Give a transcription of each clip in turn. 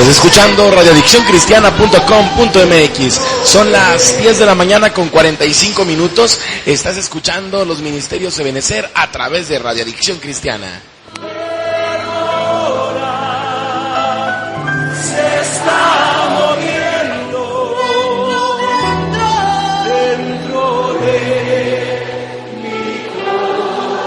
Estás escuchando radioadiccioncristiana.com.mx. Son las 10 de la mañana con 45 minutos. Estás escuchando los ministerios de Benecer a través de Radio Adicción Cristiana. Se está moviendo dentro de mi corazón.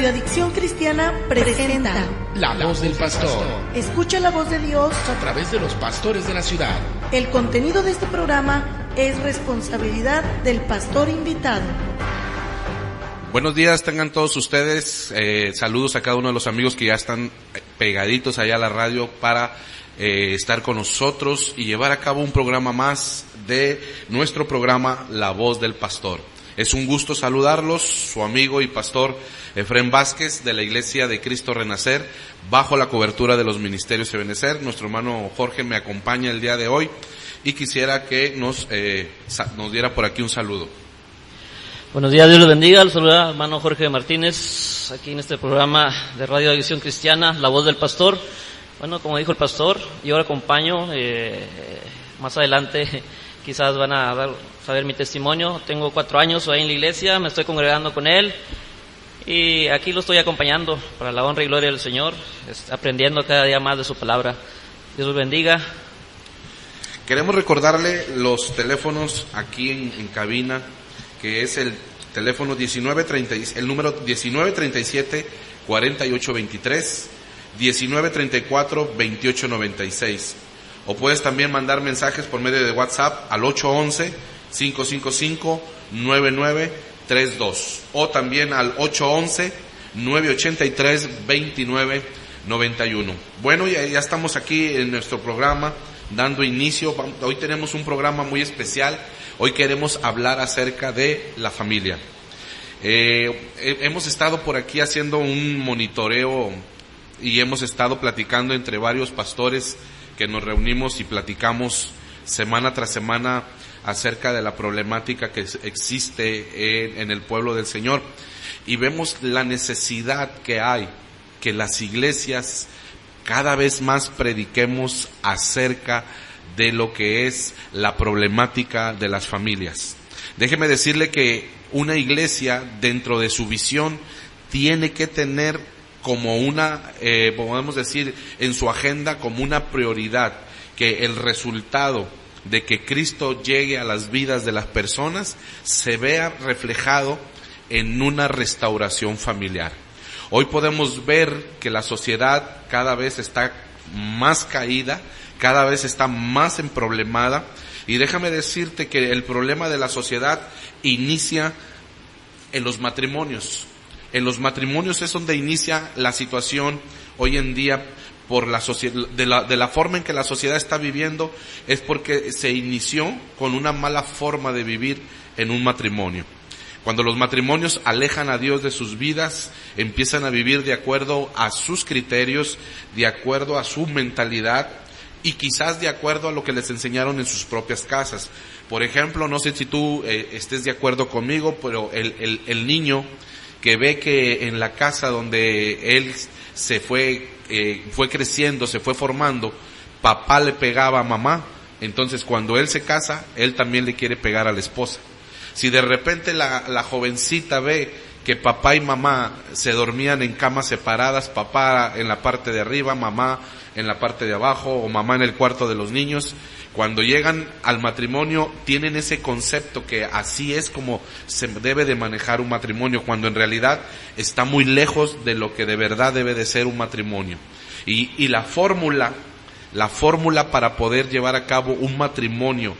Radio Adicción Cristiana presenta La voz del pastor. Escucha la voz de Dios A través de los pastores de la ciudad. El contenido de este programa es responsabilidad del pastor invitado. Buenos días, tengan todos ustedes. Saludos a cada uno de los amigos que ya están pegaditos allá a la radio para estar con nosotros y llevar a cabo un programa más de nuestro programa La Voz del Pastor. Es un gusto saludarlos, su amigo y pastor Efrén Vázquez de la Iglesia de Cristo Renacer, bajo la cobertura de los ministerios Ebenecer. Nuestro hermano Jorge me acompaña el día de hoy y quisiera que nos diera por aquí un saludo. Buenos días, Dios los bendiga. Los saluda hermano Jorge Martínez, aquí en este programa de Radio Adicción Cristiana, La Voz del Pastor. Bueno, como dijo el pastor, yo lo acompaño, más adelante quizás van a saber mi testimonio. Tengo 4 años ahí en la iglesia, me estoy congregando con él y aquí lo estoy acompañando para la honra y gloria del Señor, aprendiendo cada día más de su palabra. Dios los bendiga. Queremos recordarle los teléfonos aquí en cabina, que es el teléfono el número 1937-4823, 1934-2896. O puedes también mandar mensajes por medio de WhatsApp al 811-555-9932 o también al 811-983-2991. Bueno, ya estamos aquí en nuestro programa dando inicio. Hoy tenemos un programa muy especial. Hoy queremos hablar acerca de la familia. Hemos estado por aquí haciendo un monitoreo y hemos estado platicando entre varios pastores que nos reunimos y platicamos semana tras semana acerca de la problemática que existe en el pueblo del Señor. Y vemos la necesidad que hay que las iglesias cada vez más prediquemos acerca de lo que es la problemática de las familias. Déjeme decirle que una iglesia, dentro de su visión, tiene que tener como podemos decir, en su agenda como una prioridad, que el resultado de que Cristo llegue a las vidas de las personas se vea reflejado en una restauración familiar. Hoy podemos ver que la sociedad cada vez está más caída, cada vez está más emproblemada, y déjame decirte que el problema de la sociedad inicia en los matrimonios. En los matrimonios es donde inicia la situación hoy en día por la sociedad, de la forma en que la sociedad está viviendo, es porque se inició con una mala forma de vivir en un matrimonio. Cuando los matrimonios alejan a Dios de sus vidas, empiezan a vivir de acuerdo a sus criterios, de acuerdo a su mentalidad y quizás de acuerdo a lo que les enseñaron en sus propias casas. Por ejemplo, no sé si tú estés de acuerdo conmigo, pero el niño que ve que en la casa donde él se fue creciendo, se fue formando, papá le pegaba a mamá, entonces cuando él se casa, él también le quiere pegar a la esposa. Si de repente la jovencita ve que papá y mamá se dormían en camas separadas, papá en la parte de arriba, mamá en la parte de abajo, o mamá en el cuarto de los niños, cuando llegan al matrimonio tienen ese concepto que así es como se debe de manejar un matrimonio, cuando en realidad está muy lejos de lo que de verdad debe de ser un matrimonio. Y la fórmula para poder llevar a cabo un matrimonio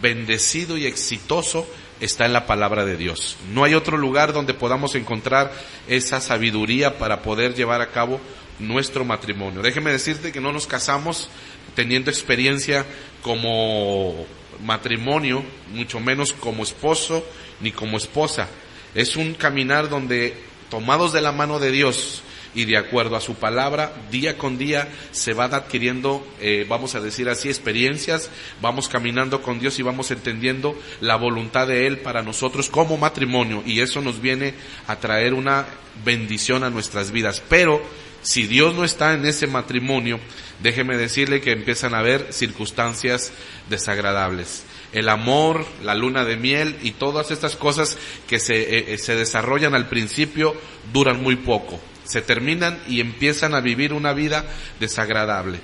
bendecido y exitoso está en la palabra de Dios. No hay otro lugar donde podamos encontrar esa sabiduría para poder llevar a cabo nuestro matrimonio. Déjeme decirte que no nos casamos teniendo experiencia como matrimonio, mucho menos como esposo ni como esposa. Es un caminar donde, tomados de la mano de Dios y de acuerdo a su palabra, día con día se van adquiriendo, vamos a decir así, experiencias, vamos caminando con Dios y vamos entendiendo la voluntad de Él para nosotros como matrimonio, y eso nos viene a traer una bendición a nuestras vidas. Pero si Dios no está en ese matrimonio, déjeme decirle que empiezan a haber circunstancias desagradables. El amor, la luna de miel y todas estas cosas que se desarrollan al principio duran muy poco. Se terminan y empiezan a vivir una vida desagradable.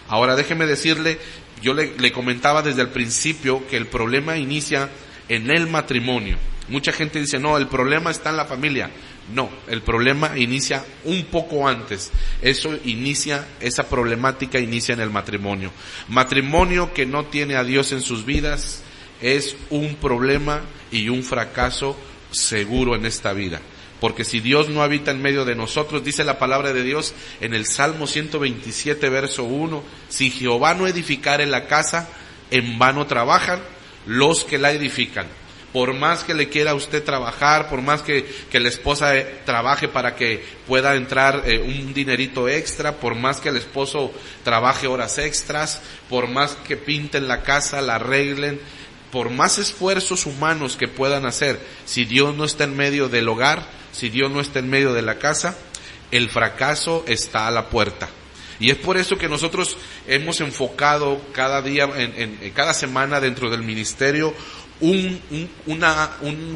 Ahora déjeme decirle, yo le comentaba desde el principio que el problema inicia en el matrimonio. Mucha gente dice, no, el problema está en la familia. No, el problema inicia un poco antes. Esa problemática inicia en el matrimonio. Matrimonio que no tiene a Dios en sus vidas es un problema y un fracaso seguro en esta vida. Porque si Dios no habita en medio de nosotros, dice la palabra de Dios en el Salmo 127, verso 1, si Jehová no edificare la casa, en vano trabajan los que la edifican. Por más que le quiera a usted trabajar, por más que la esposa trabaje para que pueda entrar un dinerito extra, por más que el esposo trabaje horas extras, por más que pinten la casa, la arreglen, por más esfuerzos humanos que puedan hacer, si Dios no está en medio del hogar, si Dios no está en medio de la casa, el fracaso está a la puerta. Y es por eso que nosotros hemos enfocado cada día, cada semana dentro del ministerio, un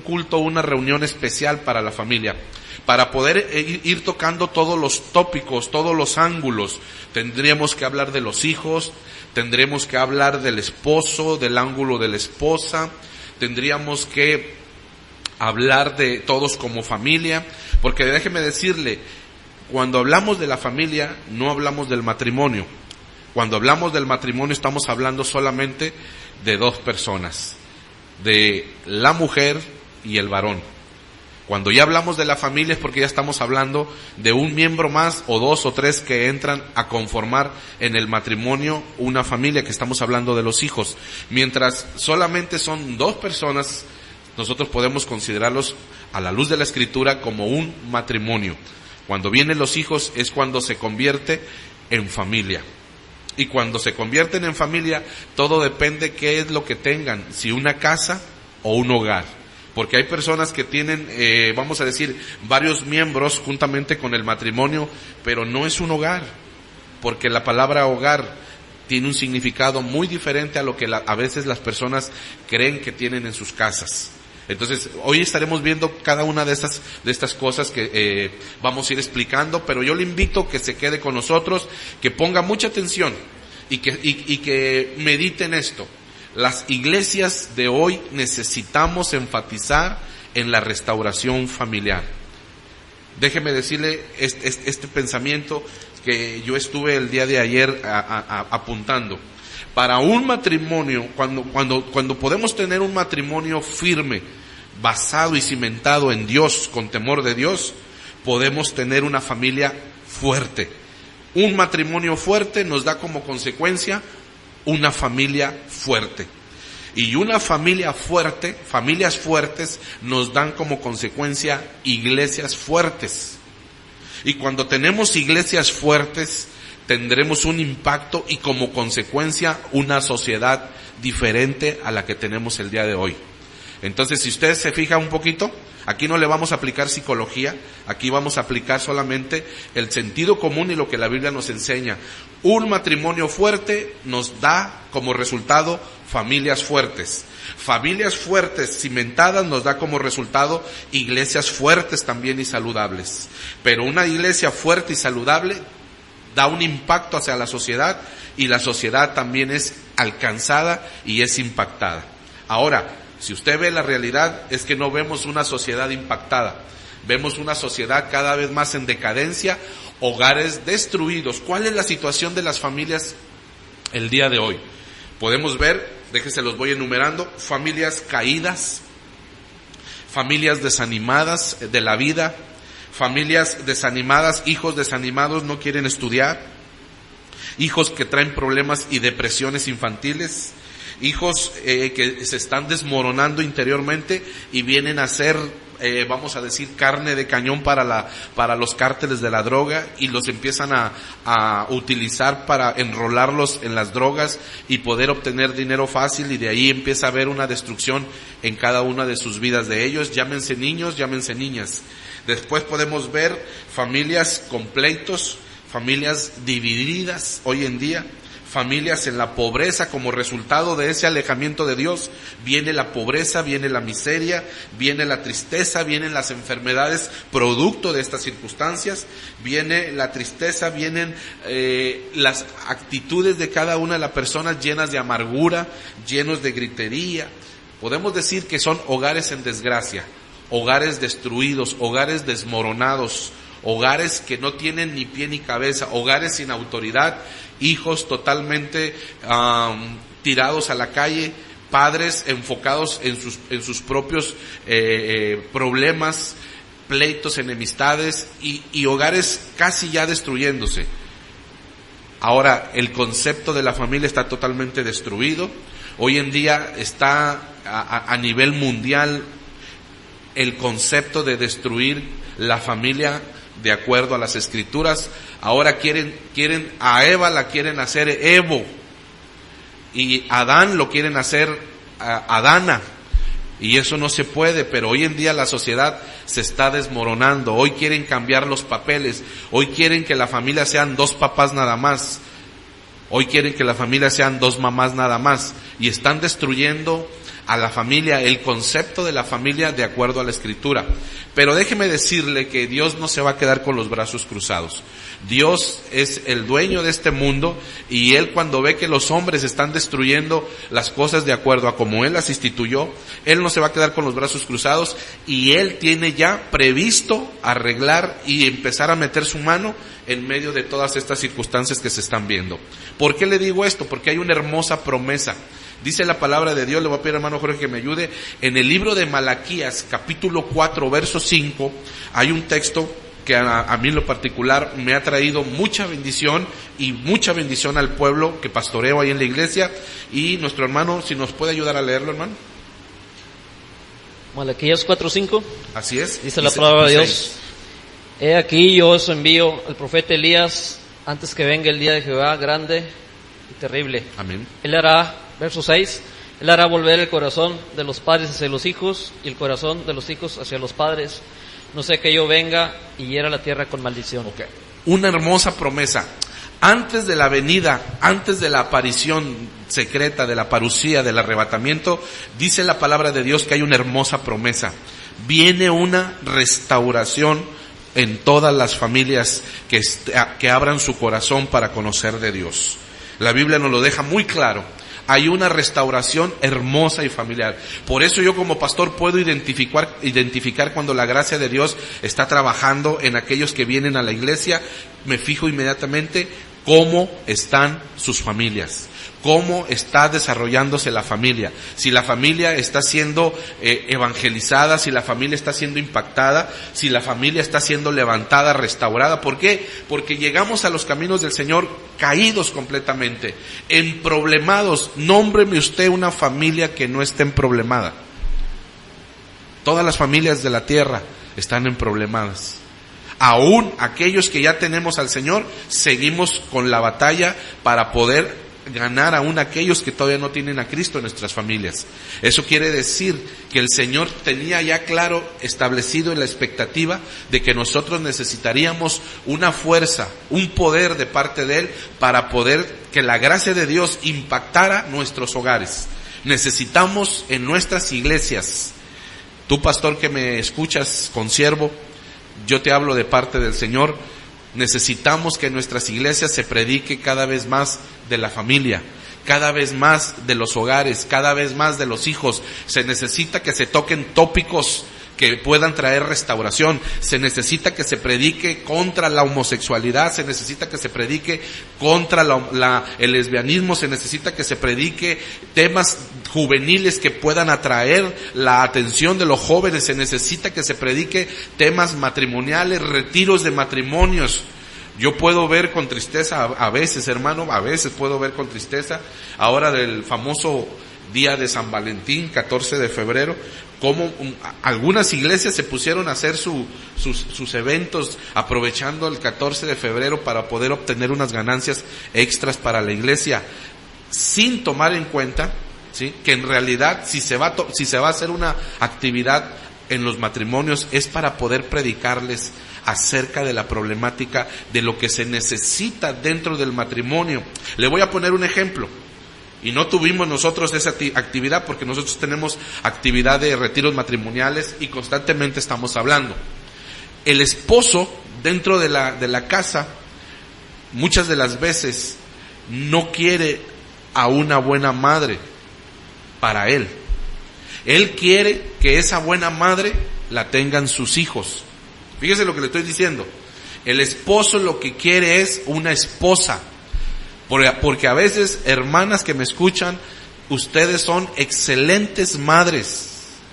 culto, una reunión especial para la familia, para poder ir tocando todos los tópicos, todos los ángulos. Tendríamos que hablar de los hijos, tendremos que hablar del esposo, del ángulo de la esposa, tendríamos que hablar de todos como familia, porque déjeme decirle, cuando hablamos de la familia, no hablamos del matrimonio. Cuando hablamos del matrimonio estamos hablando solamente de dos personas, de la mujer y el varón. Cuando ya hablamos de la familia es porque ya estamos hablando de un miembro más o dos o tres que entran a conformar en el matrimonio una familia, que estamos hablando de los hijos. Mientras solamente son dos personas, nosotros podemos considerarlos a la luz de la Escritura como un matrimonio. Cuando vienen los hijos es cuando se convierte en familia. Y cuando se convierten en familia, todo depende qué es lo que tengan, si una casa o un hogar. Porque hay personas que tienen, vamos a decir, varios miembros juntamente con el matrimonio, pero no es un hogar. Porque la palabra hogar tiene un significado muy diferente a lo que a veces las personas creen que tienen en sus casas. Entonces, hoy estaremos viendo cada una de estas cosas que vamos a ir explicando, pero yo le invito que se quede con nosotros, que ponga mucha atención y que medite en esto. Las iglesias de hoy necesitamos enfatizar en la restauración familiar. Déjeme decirle este pensamiento que yo estuve el día de ayer apuntando. Para un matrimonio, cuando podemos tener un matrimonio firme, basado y cimentado en Dios, con temor de Dios, podemos tener una familia fuerte. Un matrimonio fuerte nos da como consecuencia una familia fuerte. Y una familia fuerte, familias fuertes, nos dan como consecuencia iglesias fuertes. Y cuando tenemos iglesias fuertes, tendremos un impacto y como consecuencia una sociedad diferente a la que tenemos el día de hoy. Entonces, si usted se fija un poquito, aquí no le vamos a aplicar psicología, aquí vamos a aplicar solamente el sentido común y lo que la Biblia nos enseña. Un matrimonio fuerte nos da como resultado familias fuertes. Familias fuertes, cimentadas, nos da como resultado iglesias fuertes también y saludables. Pero una iglesia fuerte y saludable da un impacto hacia la sociedad y la sociedad también es alcanzada y es impactada. Ahora, si usted ve la realidad, es que no vemos una sociedad impactada. Vemos una sociedad cada vez más en decadencia, hogares destruidos. ¿Cuál es la situación de las familias el día de hoy? Podemos ver, déjense los voy enumerando, familias caídas, familias desanimadas de la vida, familias desanimadas, hijos desanimados, no quieren estudiar, hijos que traen problemas y depresiones infantiles, hijos que se están desmoronando interiormente y vienen a ser, vamos a decir, carne de cañón para los cárteles de la droga y los empiezan a utilizar para enrolarlos en las drogas y poder obtener dinero fácil, y de ahí empieza a haber una destrucción en cada una de sus vidas de ellos, llámense niños, llámense niñas. Después podemos ver familias con pleitos, familias divididas hoy en día, familias en la pobreza como resultado de ese alejamiento de Dios. Viene la pobreza, viene la miseria, viene la tristeza, vienen las enfermedades producto de estas circunstancias, viene la tristeza, vienen las actitudes de cada una de las personas llenas de amargura, llenos de gritería. Podemos decir que son hogares en desgracia, hogares destruidos, hogares desmoronados, hogares que no tienen ni pie ni cabeza, hogares sin autoridad, hijos totalmente tirados a la calle, padres enfocados en sus propios problemas, pleitos, enemistades y hogares casi ya destruyéndose. Ahora, el concepto de la familia está totalmente destruido. Hoy en día está a nivel mundial el concepto de destruir la familia de acuerdo a las escrituras. Ahora quieren a Eva la quieren hacer Evo, y Adán lo quieren hacer Adana, y eso no se puede. Pero hoy en día la sociedad se está desmoronando. Hoy quieren cambiar los papeles. Hoy quieren que la familia sean 2 papás nada más. Hoy quieren que la familia sean 2 mamás nada más. Y están destruyendo a la familia, el concepto de la familia de acuerdo a la escritura. Pero déjeme decirle que Dios no se va a quedar con los brazos cruzados. Dios es el dueño de este mundo, y Él, cuando ve que los hombres están destruyendo las cosas de acuerdo a como Él las instituyó, Él no se va a quedar con los brazos cruzados, y Él tiene ya previsto arreglar y empezar a meter su mano en medio de todas estas circunstancias que se están viendo. ¿Por qué le digo esto? Porque hay una hermosa promesa. Dice la palabra de Dios, le voy a pedir al hermano Jorge que me ayude, en el libro de Malaquías, capítulo 4, verso 5, hay un texto que a mí en lo particular me ha traído mucha bendición y mucha bendición al pueblo que pastoreo ahí en la iglesia. Y nuestro hermano, si nos puede ayudar a leerlo, hermano. Malaquías 4:5. Así es. Dice la palabra de Dios: He aquí yo os envío al profeta Elías antes que venga el día de Jehová grande y terrible. Amén. Él hará, verso 6, Él hará volver el corazón de los padres hacia los hijos y el corazón de los hijos hacia los padres, no sea que yo venga y hiera la tierra con maldición. Okay. Una hermosa promesa. Antes de la venida, antes de la aparición secreta, de la parucía, del arrebatamiento, dice la palabra de Dios que hay una hermosa promesa. Viene una restauración en todas las familias que abran su corazón para conocer de Dios. La Biblia nos lo deja muy claro. Hay una restauración hermosa y familiar. Por eso yo como pastor puedo identificar cuando la gracia de Dios está trabajando en aquellos que vienen a la iglesia. Me fijo inmediatamente cómo están sus familias, cómo está desarrollándose la familia, si la familia está siendo evangelizada, si la familia está siendo impactada, si la familia está siendo levantada, restaurada. ¿Por qué? Porque llegamos a los caminos del Señor caídos completamente, emproblemados. Nómbreme usted una familia que no esté emproblemada. Todas las familias de la tierra están emproblemadas. Aún aquellos que ya tenemos al Señor, seguimos con la batalla para poder ganar aún aquellos que todavía no tienen a Cristo en nuestras familias. Eso quiere decir que el Señor tenía ya claro, establecido en la expectativa de que nosotros necesitaríamos una fuerza, un poder de parte de Él para poder que la gracia de Dios impactara nuestros hogares. Necesitamos en nuestras iglesias, tú pastor que me escuchas, consiervo, yo te hablo de parte del Señor, necesitamos que en nuestras iglesias se predique cada vez más de la familia, cada vez más de los hogares, cada vez más de los hijos. Se necesita que se toquen tópicos que puedan traer restauración. Se necesita que se predique contra la homosexualidad, se necesita que se predique contra el lesbianismo, se necesita que se predique temas juveniles que puedan atraer la atención de los jóvenes, se necesita que se predique temas matrimoniales, retiros de matrimonios. Yo puedo ver con tristeza a veces, hermano, a veces puedo ver con tristeza, ahora del famoso día de San Valentín, 14 de febrero, como algunas iglesias se pusieron a hacer sus eventos aprovechando el 14 de febrero para poder obtener unas ganancias extras para la iglesia, sin tomar en cuenta, ¿sí?, que en realidad si se va a hacer una actividad en los matrimonios es para poder predicarles acerca de la problemática de lo que se necesita dentro del matrimonio. Le voy a poner un ejemplo. Y no tuvimos nosotros esa actividad porque nosotros tenemos actividad de retiros matrimoniales y constantemente estamos hablando. El esposo dentro de la casa muchas de las veces no quiere a una buena madre para él. Él quiere que esa buena madre la tengan sus hijos. Fíjese lo que le estoy diciendo. El esposo lo que quiere es una esposa. Porque a veces, hermanas que me escuchan, ustedes son excelentes madres,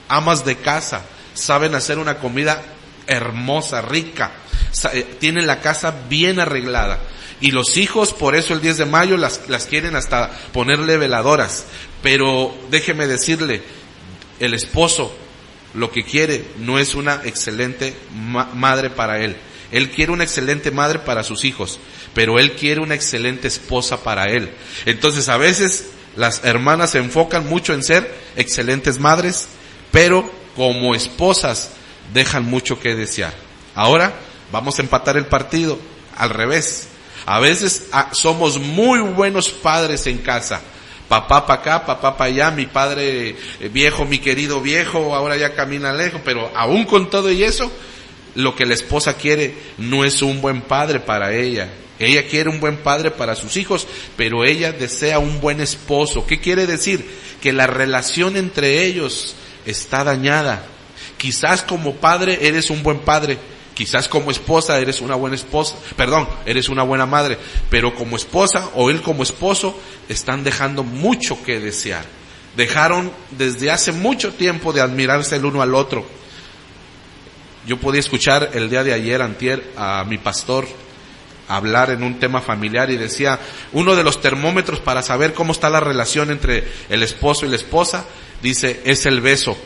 amas de casa, saben hacer una comida hermosa, rica, tienen la casa bien arreglada. Y los hijos, por eso el 10 de mayo las quieren hasta ponerle veladoras. Pero déjeme decirle, el esposo lo que quiere no es una excelente madre para él. Él quiere una excelente madre para sus hijos, pero él quiere una excelente esposa para él. Entonces a veces las hermanas se enfocan mucho en ser excelentes madres, pero como esposas dejan mucho que desear. Ahora vamos a empatar el partido al revés. A veces somos muy buenos padres en casa. Papá para acá, papá para allá, mi padre viejo, mi querido viejo, ahora ya camina lejos, pero aún con todo y eso, lo que la esposa quiere no es un buen padre para ella. Ella quiere un buen padre para sus hijos, pero ella desea un buen esposo. ¿Qué quiere decir? Que la relación entre ellos está dañada. Quizás como padre eres un buen padre, quizás como esposa eres una buena esposa, eres una buena madre, pero como esposa o él como esposo están dejando mucho que desear. Dejaron desde hace mucho tiempo de admirarse el uno al otro. Yo podía escuchar el día de ayer, antier, a mi pastor hablar en un tema familiar y decía, uno de los termómetros para saber cómo está la relación entre el esposo y la esposa, dice, es el beso.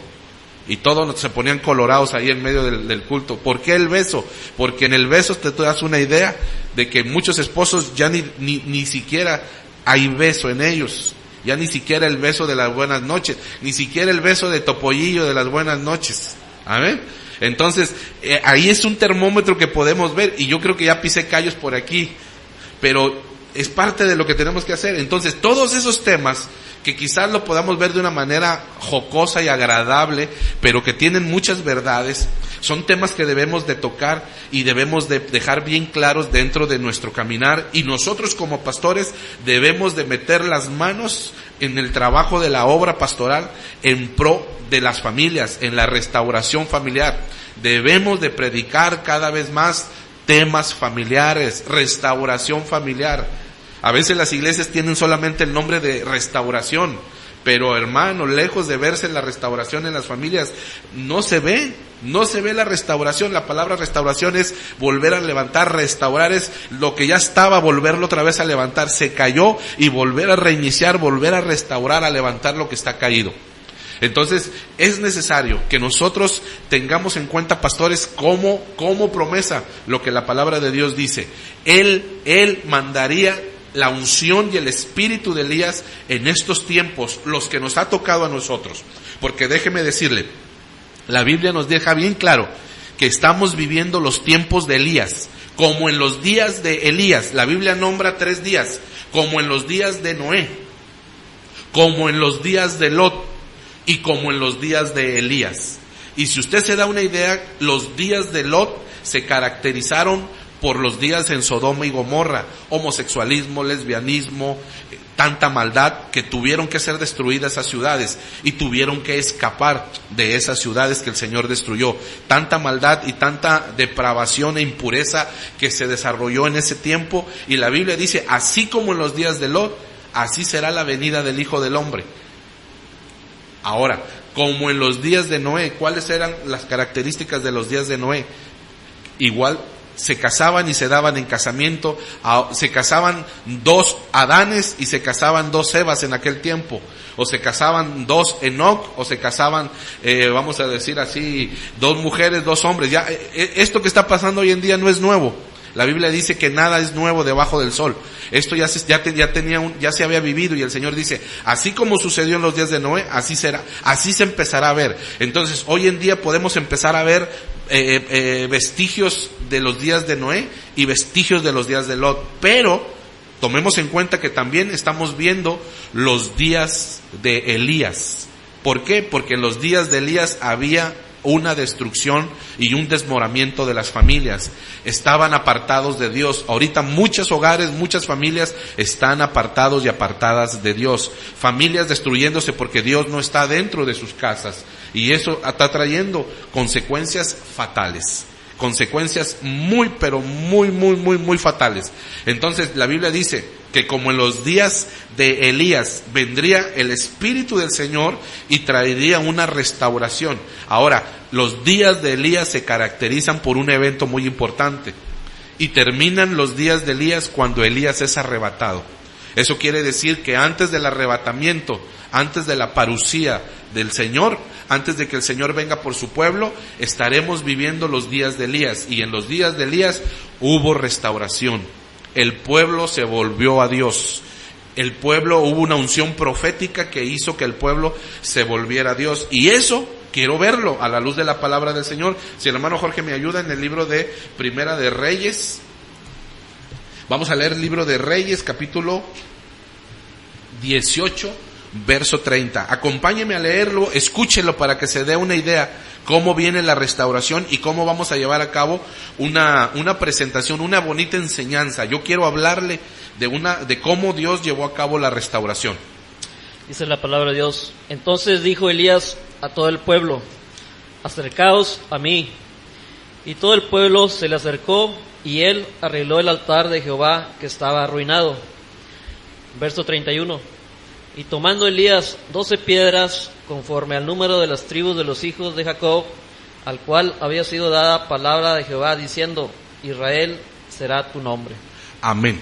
Y todos se ponían colorados ahí en medio del culto. ¿Por qué el beso? Porque en el beso te das una idea de que muchos esposos ya ni siquiera hay beso en ellos. Ya ni siquiera el beso de las buenas noches, ni siquiera el beso de topollillo de las buenas noches. ¿Amén? Entonces, ahí es un termómetro que podemos ver, y yo creo que ya pisé callos por aquí, pero es parte de lo que tenemos que hacer. Entonces, todos esos temas que quizás lo podamos ver de una manera jocosa y agradable, pero que tienen muchas verdades, son temas que debemos de tocar y debemos de dejar bien claros dentro de nuestro caminar, y nosotros como pastores debemos de meter las manos en el trabajo de la obra pastoral en pro de las familias, en la restauración familiar. Debemos de predicar cada vez más temas familiares, restauración familiar. A veces las iglesias tienen solamente el nombre de restauración, pero hermano, lejos de verse la restauración en las familias, no se ve la restauración. La palabra restauración es volver a levantar, restaurar es lo que ya estaba, volverlo otra vez a levantar, se cayó y volver a reiniciar, volver a restaurar, a levantar lo que está caído. Entonces, es necesario que nosotros tengamos en cuenta, pastores, como promesa lo que la palabra de Dios dice. Él mandaría la unción y el espíritu de Elías en estos tiempos, los que nos ha tocado a nosotros. Porque déjeme decirle, la Biblia nos deja bien claro que estamos viviendo los tiempos de Elías, como en los días de Elías. La Biblia nombra 3 días, como en los días de Noé, como en los días de Lot y como en los días de Elías. Y si usted se da una idea, los días de Lot se caracterizaron por los días en Sodoma y Gomorra, homosexualismo, lesbianismo, tanta maldad que tuvieron que ser destruidas esas ciudades y tuvieron que escapar de esas ciudades que el Señor destruyó. Tanta maldad y tanta depravación e impureza que se desarrolló en ese tiempo, y la Biblia dice, así como en los días de Lot, así será la venida del Hijo del Hombre. Ahora, como en los días de Noé, ¿cuáles eran las características de los días de Noé? Igual, se casaban y se daban en casamiento, se casaban 2 Adanes y se casaban 2 Evas en aquel tiempo, o se casaban 2 Enoc, o se casaban, vamos a decir así, 2 mujeres, 2 hombres. Ya, esto que está pasando hoy en día no es nuevo. La Biblia dice que nada es nuevo debajo del sol. Esto ya se había vivido, y el Señor dice, así como sucedió en los días de Noé, así será, así se empezará a ver. Entonces, hoy en día podemos empezar a ver vestigios de los días de Noé y vestigios de los días de Lot, pero tomemos en cuenta que también estamos viendo los días de Elías. ¿Por qué? Porque en los días de Elías había una destrucción y un desmoronamiento de las familias. Estaban apartados de Dios. Ahorita muchos hogares, muchas familias están apartados y apartadas de Dios. Familias destruyéndose porque Dios no está dentro de sus casas. Y eso está trayendo consecuencias fatales. Consecuencias muy, pero muy fatales. Entonces la Biblia dice que como en los días de Elías vendría el Espíritu del Señor y traería una restauración. Ahora, los días de Elías se caracterizan por un evento muy importante. Y terminan los días de Elías cuando Elías es arrebatado. Eso quiere decir que antes del arrebatamiento, antes de la parucía del Señor, antes de que el Señor venga por su pueblo, estaremos viviendo los días de Elías. Y en los días de Elías hubo restauración. El pueblo se volvió a Dios. El pueblo, hubo una unción profética que hizo que el pueblo se volviera a Dios. Y eso quiero verlo a la luz de la palabra del Señor. Si el hermano Jorge me ayuda en el libro de Primera de Reyes. Vamos a leer el libro de Reyes, capítulo 18, verso 30. Acompáñeme a leerlo, escúchelo para que se dé una idea cómo viene la restauración y cómo vamos a llevar a cabo una presentación, una bonita enseñanza. Yo quiero hablarle de cómo Dios llevó a cabo la restauración. Dice la palabra de Dios: entonces dijo Elías a todo el pueblo: acercaos a mí. Y todo el pueblo se le acercó, y él arregló el altar de Jehová que estaba arruinado. Verso 31. Y tomando Elías 12 piedras, conforme al número de las tribus de los hijos de Jacob, al cual había sido dada palabra de Jehová, diciendo: Israel será tu nombre. Amén.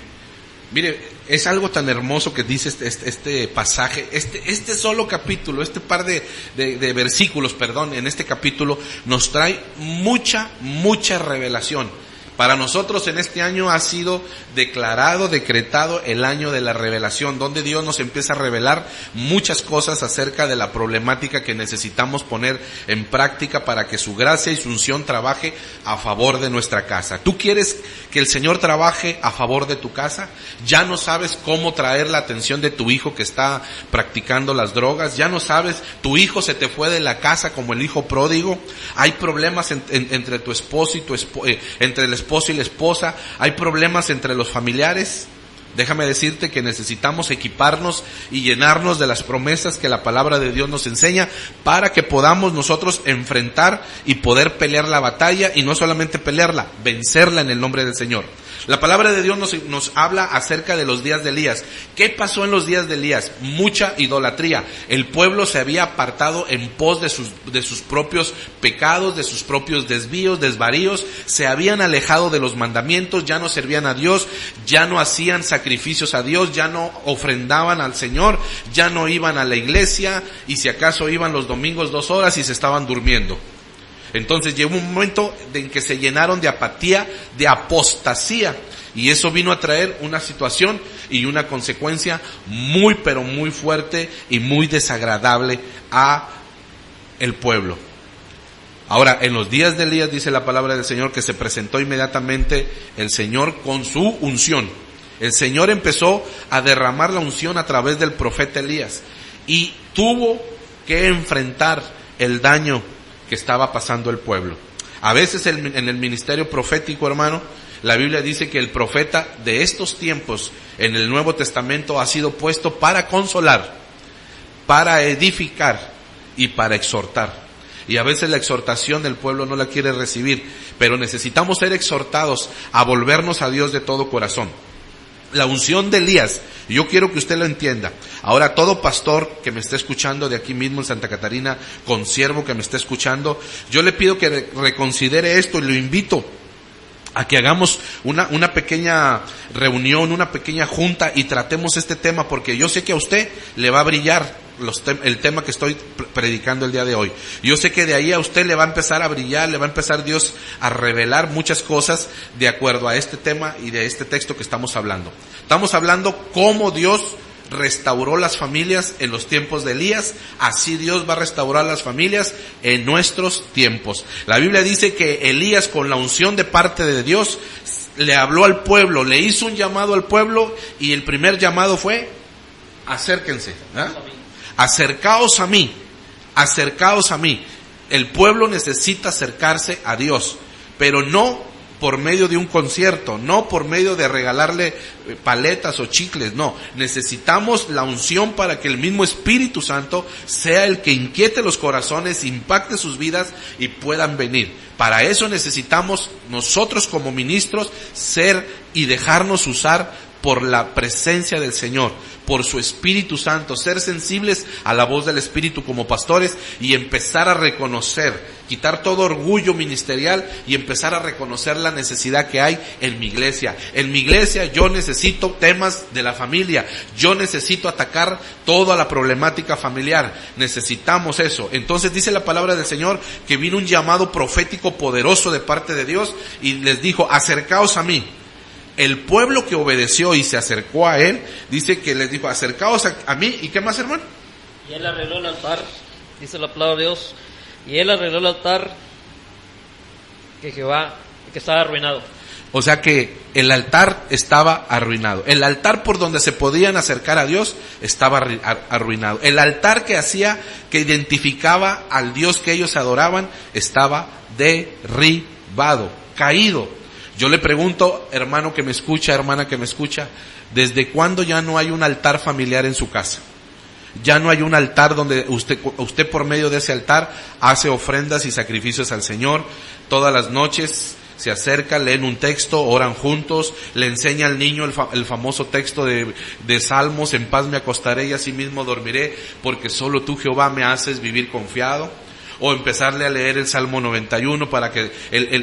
Mire, es algo tan hermoso que dice este pasaje, este solo capítulo, este par de versículos, en este capítulo, nos trae mucha revelación. Para nosotros en este año ha sido decretado el año de la revelación, donde Dios nos empieza a revelar muchas cosas acerca de la problemática que necesitamos poner en práctica para que su gracia y su unción trabaje a favor de nuestra casa. ¿Tú quieres que el Señor trabaje a favor de tu casa? ¿Ya no sabes cómo traer la atención de tu hijo que está practicando las drogas? ¿Ya no sabes, tu hijo se te fue de la casa como el hijo pródigo? ¿Hay problemas entre tu esposo y entre el esposo y la esposa? ¿Hay problemas entre los familiares? Déjame decirte que necesitamos equiparnos y llenarnos de las promesas que la palabra de Dios nos enseña para que podamos nosotros enfrentar y poder pelear la batalla, y no solamente pelearla, vencerla en el nombre del Señor. La palabra de Dios nos habla acerca de los días de Elías. ¿Qué pasó en los días de Elías? Mucha idolatría. El pueblo se había apartado en pos de sus propios pecados, de sus propios desvíos, desvaríos. Se habían alejado de los mandamientos, ya no servían a Dios, ya no hacían sacrificios a Dios, ya no ofrendaban al Señor, ya no iban a la iglesia, y si acaso iban los domingos 2 horas y se estaban durmiendo. Entonces llegó un momento en que se llenaron de apatía, de apostasía, y eso vino a traer una situación y una consecuencia muy pero muy fuerte y muy desagradable a el pueblo. Ahora, en los días de Elías dice la palabra del Señor que se presentó inmediatamente el Señor con su unción. El Señor empezó a derramar la unción a través del profeta Elías y tuvo que enfrentar el daño que estaba pasando el pueblo. A veces en el ministerio profético, hermano, la Biblia dice que el profeta de estos tiempos en el Nuevo Testamento ha sido puesto para consolar, para edificar y para exhortar. Y a veces la exhortación del pueblo no la quiere recibir, pero necesitamos ser exhortados a volvernos a Dios de todo corazón. La unción de Elías, yo quiero que usted lo entienda. Ahora, todo pastor que me esté escuchando de aquí mismo en Santa Catarina, consiervo que me esté escuchando, yo le pido que reconsidere esto y lo invito a que hagamos una pequeña reunión, una pequeña junta y tratemos este tema, porque yo sé que a usted le va a brillar el tema que estoy predicando el día de hoy. Yo sé que de ahí a usted le va a empezar a brillar, le va a empezar Dios a revelar muchas cosas de acuerdo a este tema y de este texto que estamos hablando. Estamos hablando cómo Dios restauró las familias en los tiempos de Elías, así Dios va a restaurar las familias en nuestros tiempos. La Biblia dice que Elías, con la unción de parte de Dios, le habló al pueblo, le hizo un llamado al pueblo, y el primer llamado fue: acérquense, acercaos a mí, acercaos a mí. El pueblo necesita acercarse a Dios, pero no por medio de un concierto, no por medio de regalarle paletas o chicles, no. Necesitamos la unción para que el mismo Espíritu Santo sea el que inquiete los corazones, impacte sus vidas y puedan venir. Para eso necesitamos nosotros como ministros ser y dejarnos usar por la presencia del Señor, por su Espíritu Santo, ser sensibles a la voz del Espíritu como pastores y empezar a reconocer, quitar todo orgullo ministerial y empezar a reconocer la necesidad que hay en mi iglesia. En mi iglesia yo necesito temas de la familia, yo necesito atacar toda la problemática familiar, necesitamos eso. Entonces dice la palabra del Señor que vino un llamado profético poderoso de parte de Dios y les dijo, acercaos a mí. El pueblo que obedeció y se acercó a él, dice que les dijo, acercaos a mí. ¿Y qué más, hermano? Y él arregló el altar, dice la palabra de Dios, y él arregló el altar que estaba arruinado. O sea que el altar estaba arruinado. El altar por donde se podían acercar a Dios estaba arruinado. El altar que identificaba al Dios que ellos adoraban estaba derribado, caído. Yo le pregunto, hermano que me escucha, hermana que me escucha, ¿desde cuándo ya no hay un altar familiar en su casa? Ya no hay un altar donde usted por medio de ese altar hace ofrendas y sacrificios al Señor. Todas las noches se acerca, leen un texto, oran juntos, le enseña al niño el famoso texto de Salmos, en paz me acostaré y así mismo dormiré, porque solo tú, Jehová, me haces vivir confiado. O empezarle a leer el Salmo 91 para que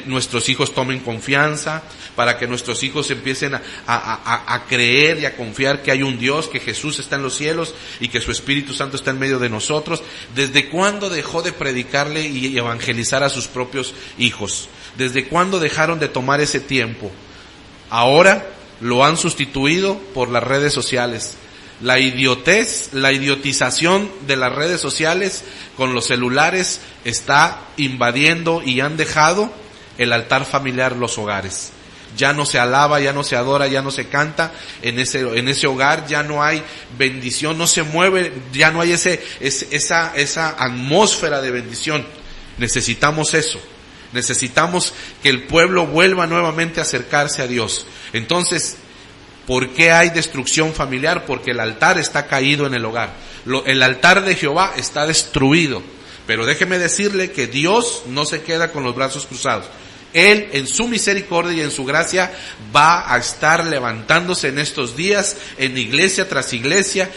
nuestros hijos tomen confianza, para que nuestros hijos empiecen a creer y a confiar que hay un Dios, que Jesús está en los cielos y que su Espíritu Santo está en medio de nosotros. ¿Desde cuándo dejó de predicarle y evangelizar a sus propios hijos? ¿Desde cuándo dejaron de tomar ese tiempo? Ahora lo han sustituido por las redes sociales. La idiotización de las redes sociales con los celulares está invadiendo y han dejado el altar familiar los hogares. Ya no se alaba, ya no se adora, ya no se canta en ese hogar, ya no hay bendición, no se mueve, ya no hay esa atmósfera de bendición. Necesitamos eso. Necesitamos que el pueblo vuelva nuevamente a acercarse a Dios. Entonces, ¿por qué hay destrucción familiar? Porque el altar está caído en el hogar. El altar de Jehová está destruido. Pero déjeme decirle que Dios no se queda con los brazos cruzados. Él, en su misericordia y en su gracia, va a estar levantándose en estos días, en iglesia tras iglesia,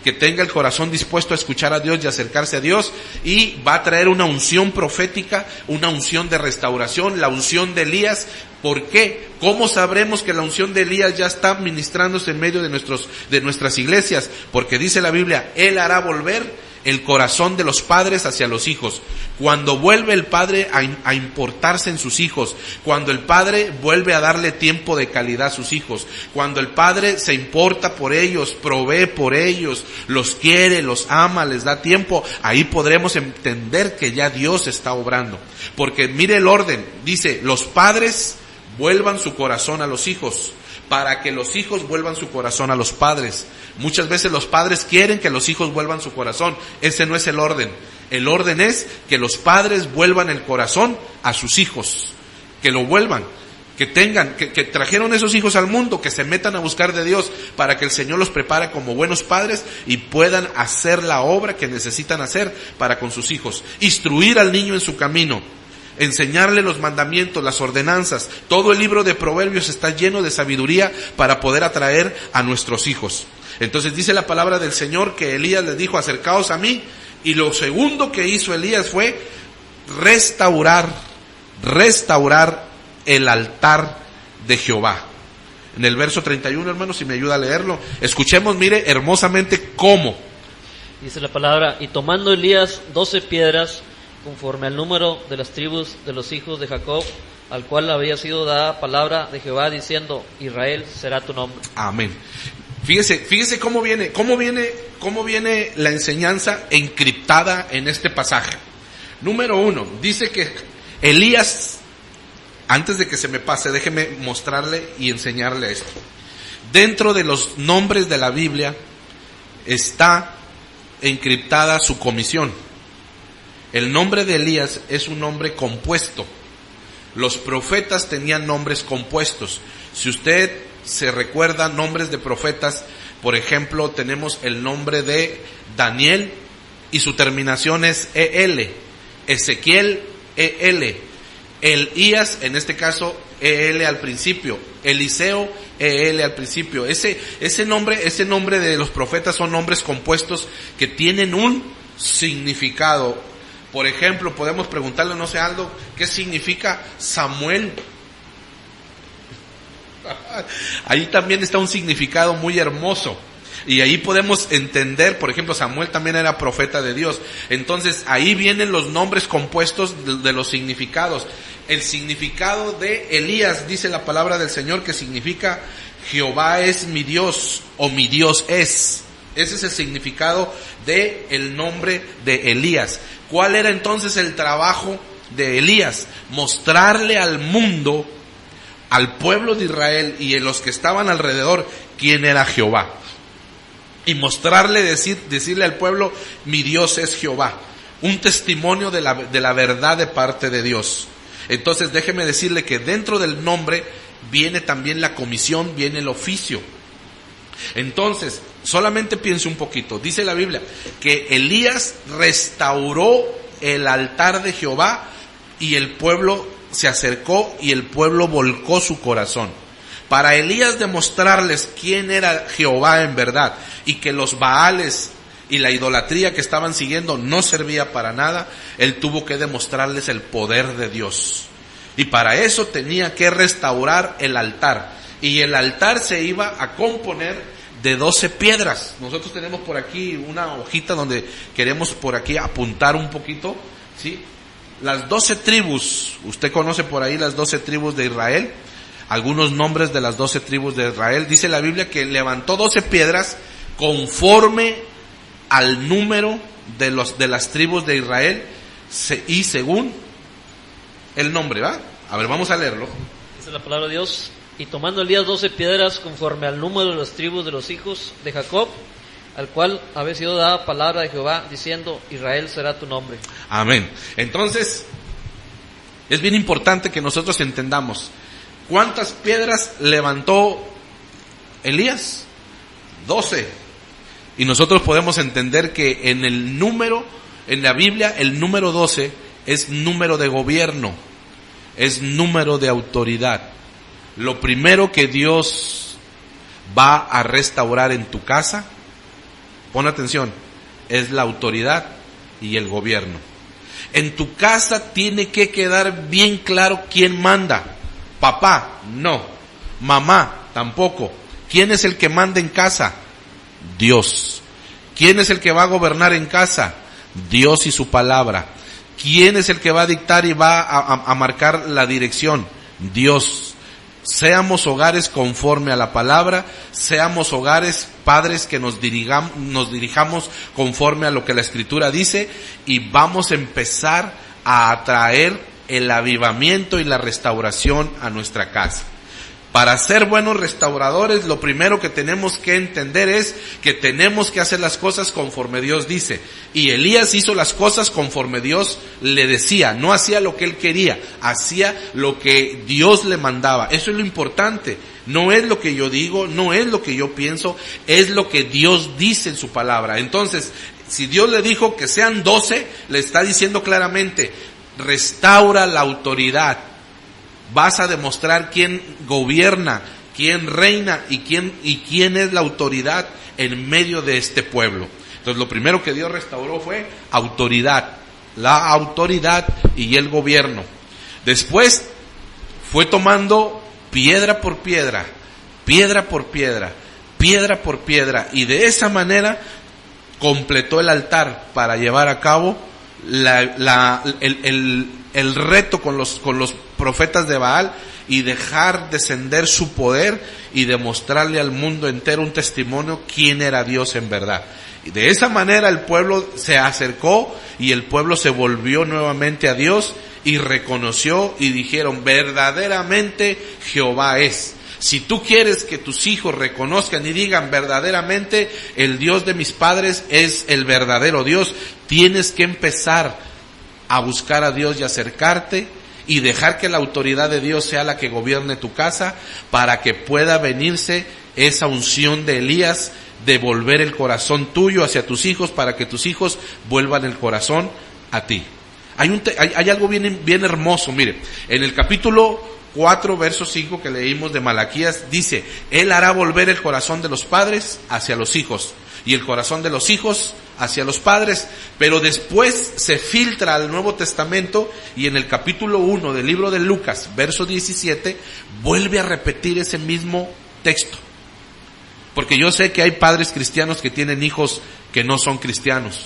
que tenga el corazón dispuesto a escuchar a Dios y acercarse a Dios, y va a traer una unción profética, una unción de restauración, la unción de Elías. ¿Por qué? ¿Cómo sabremos que la unción de Elías ya está ministrándose en medio de nuestras iglesias? Porque dice la Biblia, Él hará volver el corazón de los padres hacia los hijos. Cuando vuelve el padre a importarse en sus hijos, cuando el padre vuelve a darle tiempo de calidad a sus hijos, cuando el padre se importa por ellos, provee por ellos, los quiere, los ama, les da tiempo, ahí podremos entender que ya Dios está obrando. Porque mire el orden, dice, los padres vuelvan su corazón a los hijos, para que los hijos vuelvan su corazón a los padres. Muchas veces los padres quieren que los hijos vuelvan su corazón. Ese no es el orden. El orden es que los padres vuelvan el corazón a sus hijos. Que lo vuelvan. Que trajeron esos hijos al mundo, que se metan a buscar de Dios para que el Señor los prepare como buenos padres y puedan hacer la obra que necesitan hacer para con sus hijos. Instruir al niño en su camino. Enseñarle los mandamientos, las ordenanzas. Todo el libro de Proverbios está lleno de sabiduría para poder atraer a nuestros hijos. Entonces dice la palabra del Señor que Elías les dijo, acercaos a mí. Y lo segundo que hizo Elías fue restaurar el altar de Jehová. En el verso 31, hermanos, si me ayuda a leerlo, escuchemos, mire, hermosamente cómo. Dice la palabra, y tomando Elías 12 piedras, conforme al número de las tribus de los hijos de Jacob, al cual había sido dada palabra de Jehová, diciendo, Israel será tu nombre. Amén. Fíjese cómo viene la enseñanza encriptada en este pasaje. Número 1, dice que Elías, antes de que se me pase, déjeme mostrarle y enseñarle esto. Dentro de los nombres de la Biblia está encriptada su comisión. El nombre de Elías es un nombre compuesto. Los profetas tenían nombres compuestos. Si usted se recuerda nombres de profetas, por ejemplo, tenemos el nombre de Daniel y su terminación es EL. Ezequiel, EL. Elías, en este caso, EL al principio. Eliseo, EL al principio. Ese nombre de los profetas son nombres compuestos que tienen un significado. Por ejemplo, podemos preguntarle, no sé, Aldo, ¿qué significa Samuel? Ahí también está un significado muy hermoso. Y ahí podemos entender, por ejemplo, Samuel también era profeta de Dios. Entonces, ahí vienen los nombres compuestos de los significados. El significado de Elías, dice la palabra del Señor, que significa Jehová es mi Dios, o mi Dios es. Ese es el significado de el nombre de Elías. ¿Cuál era entonces el trabajo de Elías? Mostrarle al mundo, al pueblo de Israel y a los que estaban alrededor, quién era Jehová. Y mostrarle, decirle al pueblo, mi Dios es Jehová. Un testimonio de la verdad de parte de Dios. Entonces déjeme decirle que dentro del nombre viene también la comisión, viene el oficio. Entonces, solamente piense un poquito. Dice la Biblia que Elías restauró el altar de Jehová y el pueblo se acercó y el pueblo volcó su corazón. Para Elías demostrarles quién era Jehová en verdad y que los Baales y la idolatría que estaban siguiendo no servía para nada, él tuvo que demostrarles el poder de Dios. Y para eso tenía que restaurar el altar. Y el altar se iba a componer de 12 piedras. Nosotros tenemos por aquí una hojita donde queremos por aquí apuntar un poquito, ¿sí? Las 12 tribus, usted conoce por ahí las 12 tribus de Israel, algunos nombres de las 12 tribus de Israel. Dice la Biblia que levantó 12 piedras conforme al número de las tribus de Israel y según el nombre, ¿va? A ver, vamos a leerlo. Dice la palabra de Dios: y tomando Elías 12 piedras conforme al número de las tribus de los hijos de Jacob, al cual había sido dada palabra de Jehová, diciendo, Israel será tu nombre. Amén. Entonces, es bien importante que nosotros entendamos, ¿cuántas piedras levantó Elías? 12. Y nosotros podemos entender que en el número, en la Biblia, el número 12 es número de gobierno, es número de autoridad. Lo primero que Dios va a restaurar en tu casa, pon atención, es la autoridad y el gobierno. En tu casa tiene que quedar bien claro quién manda. Papá, no. Mamá, tampoco. ¿Quién es el que manda en casa? Dios. ¿Quién es el que va a gobernar en casa? Dios y su palabra. ¿Quién es el que va a dictar y va a marcar la dirección? Dios. Seamos hogares conforme a la palabra, seamos hogares, padres que nos dirijamos conforme a lo que la Escritura dice, y vamos a empezar a atraer el avivamiento y la restauración a nuestra casa. Para ser buenos restauradores, lo primero que tenemos que entender es que tenemos que hacer las cosas conforme Dios dice. Y Elías hizo las cosas conforme Dios le decía. No hacía lo que él quería, hacía lo que Dios le mandaba. Eso es lo importante. No es lo que yo digo, no es lo que yo pienso, es lo que Dios dice en su palabra. Entonces, si Dios le dijo que sean 12, le está diciendo claramente, restaura la autoridad. Vas a demostrar quién gobierna, quién reina y quién es la autoridad en medio de este pueblo. Entonces lo primero que Dios restauró fue autoridad, la autoridad y el gobierno. Después fue tomando piedra por piedra, piedra por piedra, piedra por piedra, y de esa manera completó el altar para llevar a cabo el reto con los profetas de Baal y dejar descender su poder y demostrarle al mundo entero un testimonio quién era Dios en verdad. Y de esa manera el pueblo se acercó y el pueblo se volvió nuevamente a Dios y reconoció y dijeron, verdaderamente Jehová es. Si tú quieres que tus hijos reconozcan y digan verdaderamente el Dios de mis padres es el verdadero Dios, tienes que empezar a buscar a Dios y acercarte y dejar que la autoridad de Dios sea la que gobierne tu casa, para que pueda venirse esa unción de Elías de volver el corazón tuyo hacia tus hijos, para que tus hijos vuelvan el corazón a ti. Hay algo bien hermoso, mire, en el capítulo 4, verso 5 que leímos de Malaquías, dice: Él hará volver el corazón de los padres hacia los hijos, y el corazón de los hijos hacia los padres. Pero después se filtra al Nuevo Testamento, y en el capítulo 1 del libro de Lucas, verso 17, vuelve a repetir ese mismo texto. Porque yo sé que hay padres cristianos que tienen hijos que no son cristianos,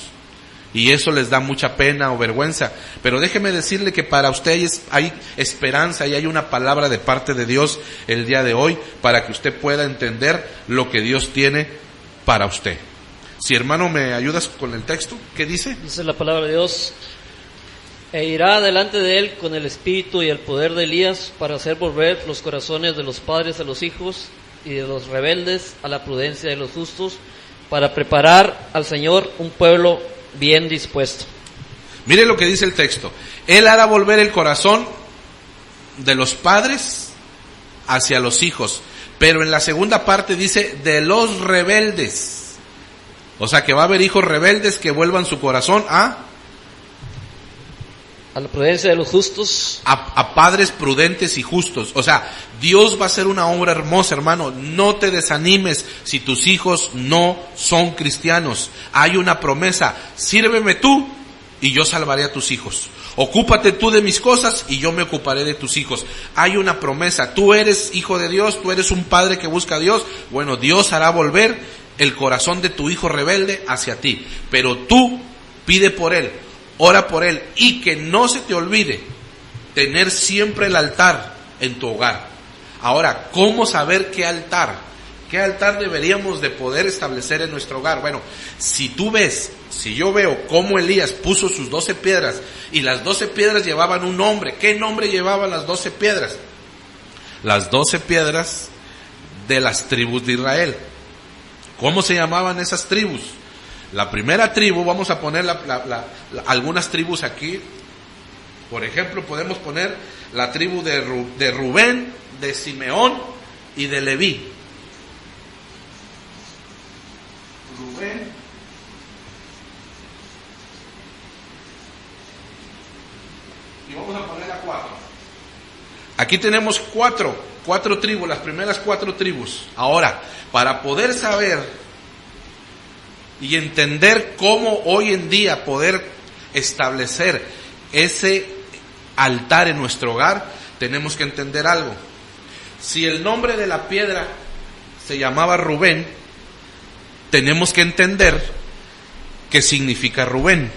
y eso les da mucha pena o vergüenza. Pero déjeme decirle que para ustedes hay esperanza y hay una palabra de parte de Dios el día de hoy, para que usted pueda entender lo que Dios tiene para usted. Si hermano me ayudas con el texto, ¿qué dice? Dice la palabra de Dios: e irá delante de él con el espíritu y el poder de Elías, para hacer volver los corazones de los padres a los hijos, y de los rebeldes a la prudencia de los justos, para preparar al Señor un pueblo bien dispuesto. Mire lo que dice el texto: Él hará volver el corazón de los padres hacia los hijos. Pero en la segunda parte dice: de los rebeldes. O sea que va a haber hijos rebeldes que vuelvan su corazón a la prudencia de los justos, a padres prudentes y justos. O sea, Dios va a hacer una obra hermosa, hermano. No te desanimes si tus hijos no son cristianos. Hay una promesa: sírveme tú y yo salvaré a tus hijos. Ocúpate tú de mis cosas y yo me ocuparé de tus hijos. Hay una promesa: tú eres hijo de Dios, tú eres un padre que busca a Dios. Bueno, Dios hará volver el corazón de tu hijo rebelde hacia ti. Pero tú pide por él, ora por él, y que no se te olvide tener siempre el altar en tu hogar. Ahora, ¿cómo saber qué altar? ¿Qué altar deberíamos de poder establecer en nuestro hogar? Bueno, si yo veo cómo Elías puso sus 12 piedras, y las 12 piedras llevaban un nombre. ¿Qué nombre llevaban las 12 piedras? Las 12 piedras de las tribus de Israel. ¿Cómo se llamaban esas tribus? La primera tribu, vamos a poner algunas tribus aquí. Por ejemplo, podemos poner la tribu de Rubén, de Simeón y de Leví. Rubén, y vamos a poner a 4. Aquí tenemos cuatro tribus, las primeras 4 tribus. Ahora, para poder saber y entender cómo hoy en día poder establecer ese altar en nuestro hogar, tenemos que entender algo. Si el nombre de la piedra se llamaba Rubén, tenemos que entender qué significa Rubén.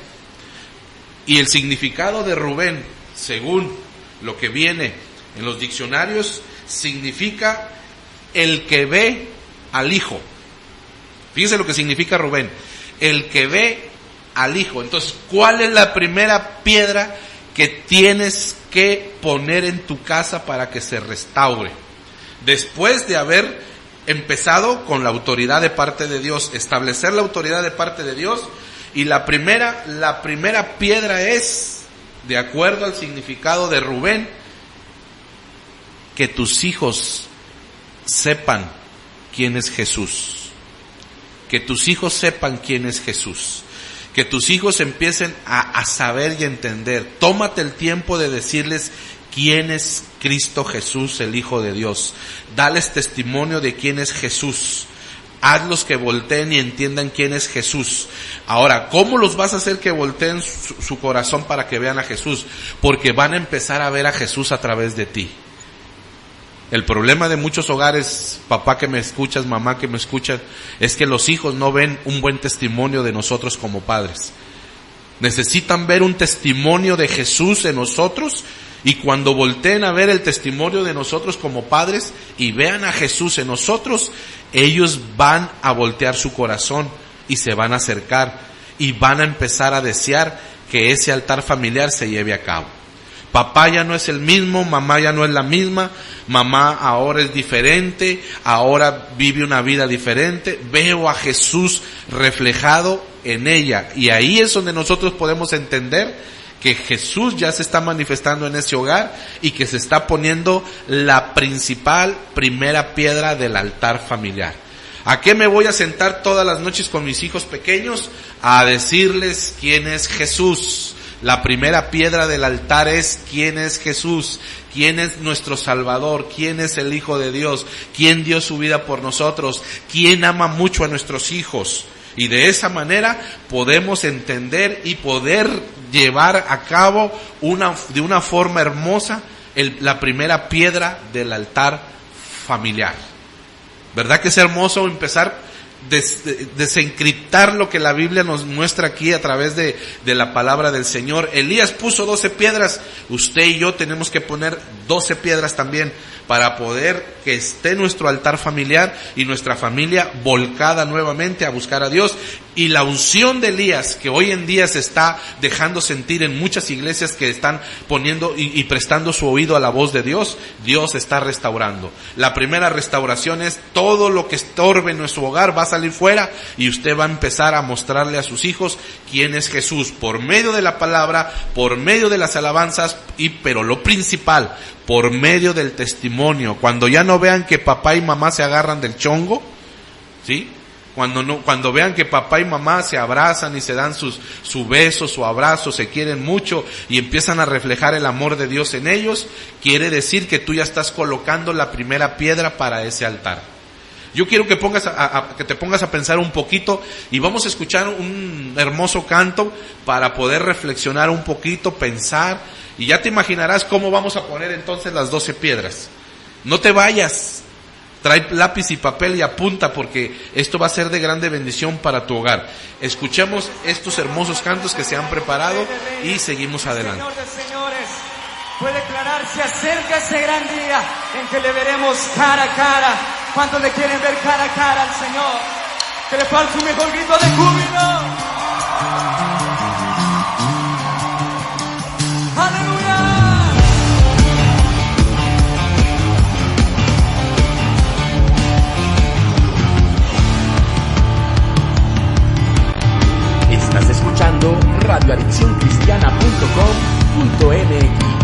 Y el significado de Rubén, según lo que viene en los diccionarios, significa el que ve al hijo. Fíjense lo que significa Rubén: el que ve al hijo. Entonces, ¿cuál es la primera piedra que tienes que poner en tu casa para que se restaure? Después de haber empezado con la autoridad de parte de Dios, establecer la autoridad de parte de Dios, y la primera piedra es, de acuerdo al significado de Rubén, que tus hijos sepan quién es Jesús. Que tus hijos sepan quién es Jesús. Que tus hijos empiecen a saber y entender. Tómate el tiempo de decirles quién es Cristo Jesús, el Hijo de Dios. Dales testimonio de quién es Jesús. Hazlos que volteen y entiendan quién es Jesús. Ahora, ¿cómo los vas a hacer que volteen su corazón para que vean a Jesús? Porque van a empezar a ver a Jesús a través de ti. El problema de muchos hogares, papá que me escuchas, mamá que me escuchas, es que los hijos no ven un buen testimonio de nosotros como padres. Necesitan ver un testimonio de Jesús en nosotros, y cuando volteen a ver el testimonio de nosotros como padres y vean a Jesús en nosotros, ellos van a voltear su corazón y se van a acercar y van a empezar a desear que ese altar familiar se lleve a cabo. Papá ya no es el mismo, mamá ya no es la misma, mamá ahora es diferente, ahora vive una vida diferente, veo a Jesús reflejado en ella, y ahí es donde nosotros podemos entender que Jesús ya se está manifestando en ese hogar y que se está poniendo la principal primera piedra del altar familiar. ¿A qué me voy a sentar todas las noches con mis hijos pequeños? A decirles quién es Jesús. La primera piedra del altar es quién es Jesús, quién es nuestro Salvador, quién es el Hijo de Dios, quién dio su vida por nosotros, quién ama mucho a nuestros hijos. Y de esa manera podemos entender y poder llevar a cabo de una forma hermosa la primera piedra del altar familiar. ¿Verdad que es hermoso empezar desencriptar lo que la Biblia nos muestra aquí a través de la palabra del Señor? Elías puso 12 piedras, usted y yo tenemos que poner 12 piedras también para poder que esté nuestro altar familiar y nuestra familia volcada nuevamente a buscar a Dios. Y la unción de Elías, que hoy en día se está dejando sentir en muchas iglesias que están poniendo y prestando su oído a la voz de Dios, Dios está restaurando. La primera restauración es todo lo que estorbe en nuestro hogar va a salir fuera y usted va a empezar a mostrarle a sus hijos quién es Jesús por medio de la palabra, por medio de las alabanzas pero lo principal, por medio del testimonio. Cuando ya no vean que papá y mamá se agarran del chongo, ¿sí? Cuando vean que papá y mamá se abrazan y se dan su beso, su abrazo, se quieren mucho y empiezan a reflejar el amor de Dios en ellos, quiere decir que tú ya estás colocando la primera piedra para ese altar. Yo quiero que te pongas a pensar un poquito y vamos a escuchar un hermoso canto para poder reflexionar un poquito, pensar, y ya te imaginarás cómo vamos a poner entonces las 12 piedras. No te vayas. Trae lápiz y papel y apunta porque esto va a ser de grande bendición para tu hogar. Escuchemos estos hermosos cantos que se han preparado y seguimos adelante. Señor de señores, puede declarar, se acerca ese gran día en que le veremos cara a cara. ¿Cuántos le quieren ver cara a cara al Señor? Que le falta un mejor grito de júbilo. Estás escuchando radioadiccioncristiana.com.mx.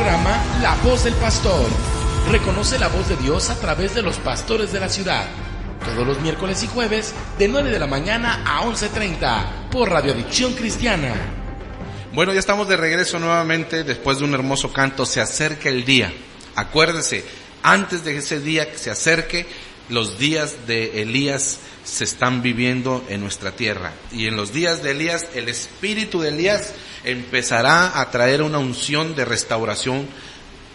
programa La Voz del Pastor. Reconoce la voz de Dios a través de los pastores de la ciudad. Todos los miércoles y jueves de 9 de la mañana a 11:30 por Radio Adicción Cristiana. Bueno, ya estamos de regreso nuevamente después de un hermoso canto. Se acerca el día. Acuérdese, antes de ese día que se acerque, los días de Elías se están viviendo en nuestra tierra. Y en los días de Elías, el espíritu de Elías empezará a traer una unción de restauración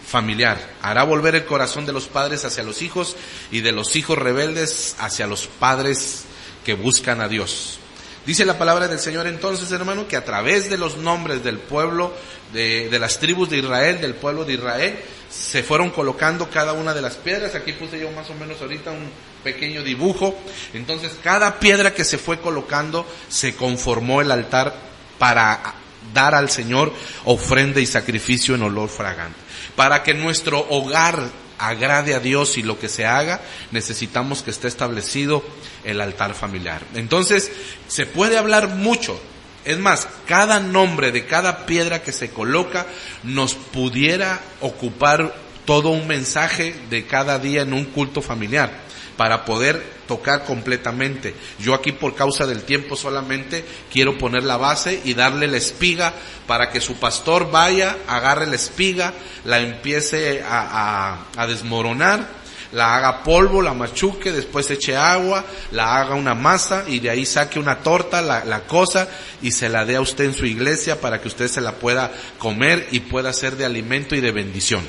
familiar. Hará volver el corazón de los padres hacia los hijos y de los hijos rebeldes hacia los padres que buscan a Dios. Dice la palabra del Señor entonces, hermano, que a través de los nombres del pueblo, de las tribus de Israel, del pueblo de Israel, se fueron colocando cada una de las piedras. Aquí puse yo más o menos ahorita un pequeño dibujo. Entonces cada piedra que se fue colocando se conformó el altar para dar al Señor ofrenda y sacrificio en olor fragante. Para que nuestro hogar agrade a Dios y lo que se haga, necesitamos que esté establecido el altar familiar. Entonces, se puede hablar mucho. Es más, cada nombre de cada piedra que se coloca nos pudiera ocupar todo un mensaje de cada día en un culto familiar, para poder tocar completamente. Yo aquí por causa del tiempo solamente quiero poner la base y darle la espiga para que su pastor vaya, agarre la espiga, la empiece a desmoronar, la haga polvo, la machuque, después eche agua, la haga una masa y de ahí saque una torta, la cosa y se la dé a usted en su iglesia para que usted se la pueda comer y pueda ser de alimento y de bendición.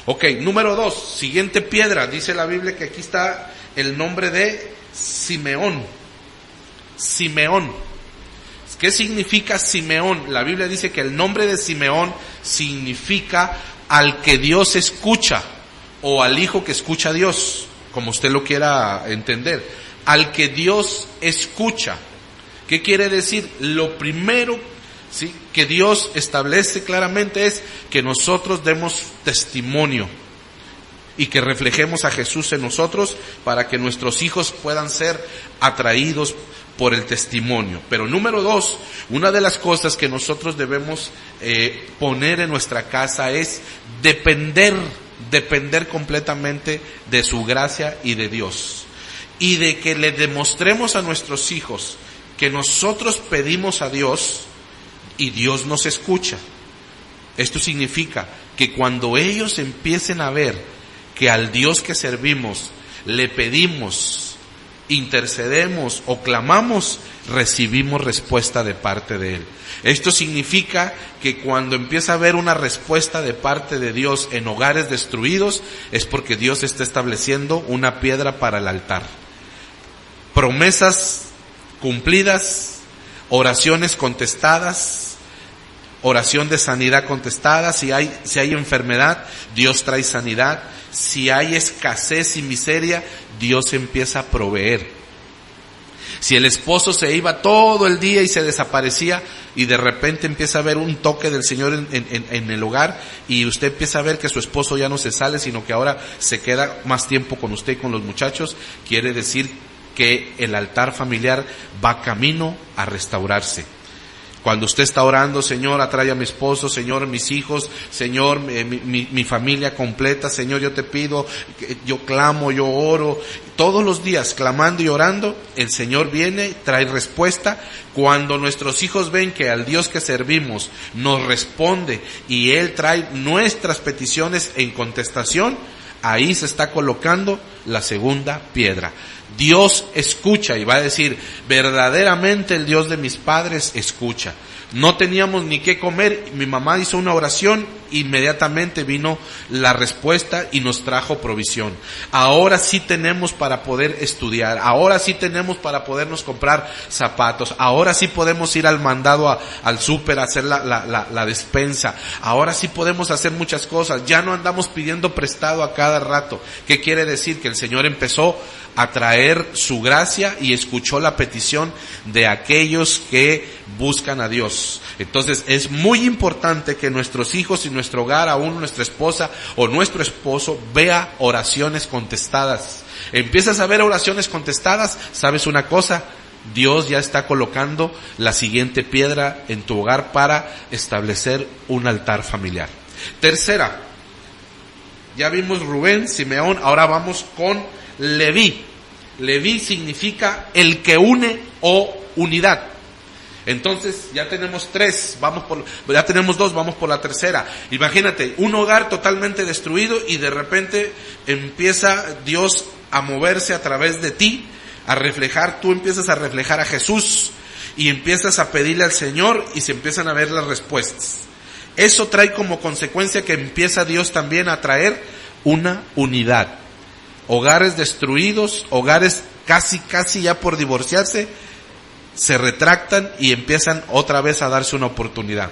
Ok, número 2, siguiente piedra. Dice la Biblia que aquí está el nombre de Simeón. Simeón. ¿Qué significa Simeón? La Biblia dice que el nombre de Simeón significa al que Dios escucha, o al hijo que escucha a Dios, como usted lo quiera entender. Al que Dios escucha. ¿Qué quiere decir? Lo primero, ¿sí?, que Dios establece claramente es que nosotros demos testimonio y que reflejemos a Jesús en nosotros para que nuestros hijos puedan ser atraídos por el testimonio. Pero número 2, una de las cosas que nosotros debemos poner en nuestra casa es depender completamente de su gracia y de Dios, y de que le demostremos a nuestros hijos que nosotros pedimos a Dios y Dios nos escucha. Esto significa que cuando ellos empiecen a ver que al Dios que servimos le pedimos, intercedemos o clamamos, recibimos respuesta de parte de Él. Esto significa que cuando empieza a haber una respuesta de parte de Dios en hogares destruidos, es porque Dios está estableciendo una piedra para el altar. Promesas cumplidas, oraciones contestadas, oración de sanidad contestada. Si hay enfermedad, Dios trae sanidad. Si hay escasez y miseria, Dios empieza a proveer. Si el esposo se iba todo el día y se desaparecía y de repente empieza a haber un toque del Señor en el hogar y usted empieza a ver que su esposo ya no se sale, sino que ahora se queda más tiempo con usted y con los muchachos, quiere decir que el altar familiar va camino a restaurarse. Cuando usted está orando, Señor, atrae a mi esposo, Señor, mis hijos, Señor, mi familia completa, Señor, yo te pido, yo clamo, yo oro, todos los días clamando y orando, el Señor viene, trae respuesta. Cuando nuestros hijos ven que al Dios que servimos nos responde y Él trae nuestras peticiones en contestación, ahí se está colocando la segunda piedra. Dios escucha y va a decir, verdaderamente el Dios de mis padres escucha. No teníamos ni qué comer, mi mamá hizo una oración, inmediatamente vino la respuesta y nos trajo provisión. Ahora sí tenemos para poder estudiar, ahora sí tenemos para podernos comprar zapatos, ahora sí podemos ir al mandado al súper a hacer la despensa, ahora sí podemos hacer muchas cosas, ya no andamos pidiendo prestado a cada rato. ¿Qué quiere decir? Que el Señor empezó a traer su gracia y escuchó la petición de aquellos que buscan a Dios. Entonces es muy importante que nuestros hijos y nuestro hogar, aún nuestra esposa o nuestro esposo, vea oraciones contestadas. Empiezas a ver oraciones contestadas, ¿sabes una cosa? Dios ya está colocando la siguiente piedra en tu hogar para establecer un altar familiar. Tercera, Ya vimos Rubén, Simeón, ahora vamos con Leví. Leví significa el que une o unidad. Entonces ya tenemos 3, ya tenemos 2, vamos por la tercera. Imagínate, un hogar totalmente destruido y de repente empieza Dios a moverse a través de ti, a reflejar, tú empiezas a reflejar a Jesús y empiezas a pedirle al Señor y se empiezan a ver las respuestas. Eso trae como consecuencia que empieza Dios también a traer una unidad. Hogares destruidos, hogares casi ya por divorciarse, se retractan y empiezan otra vez a darse una oportunidad.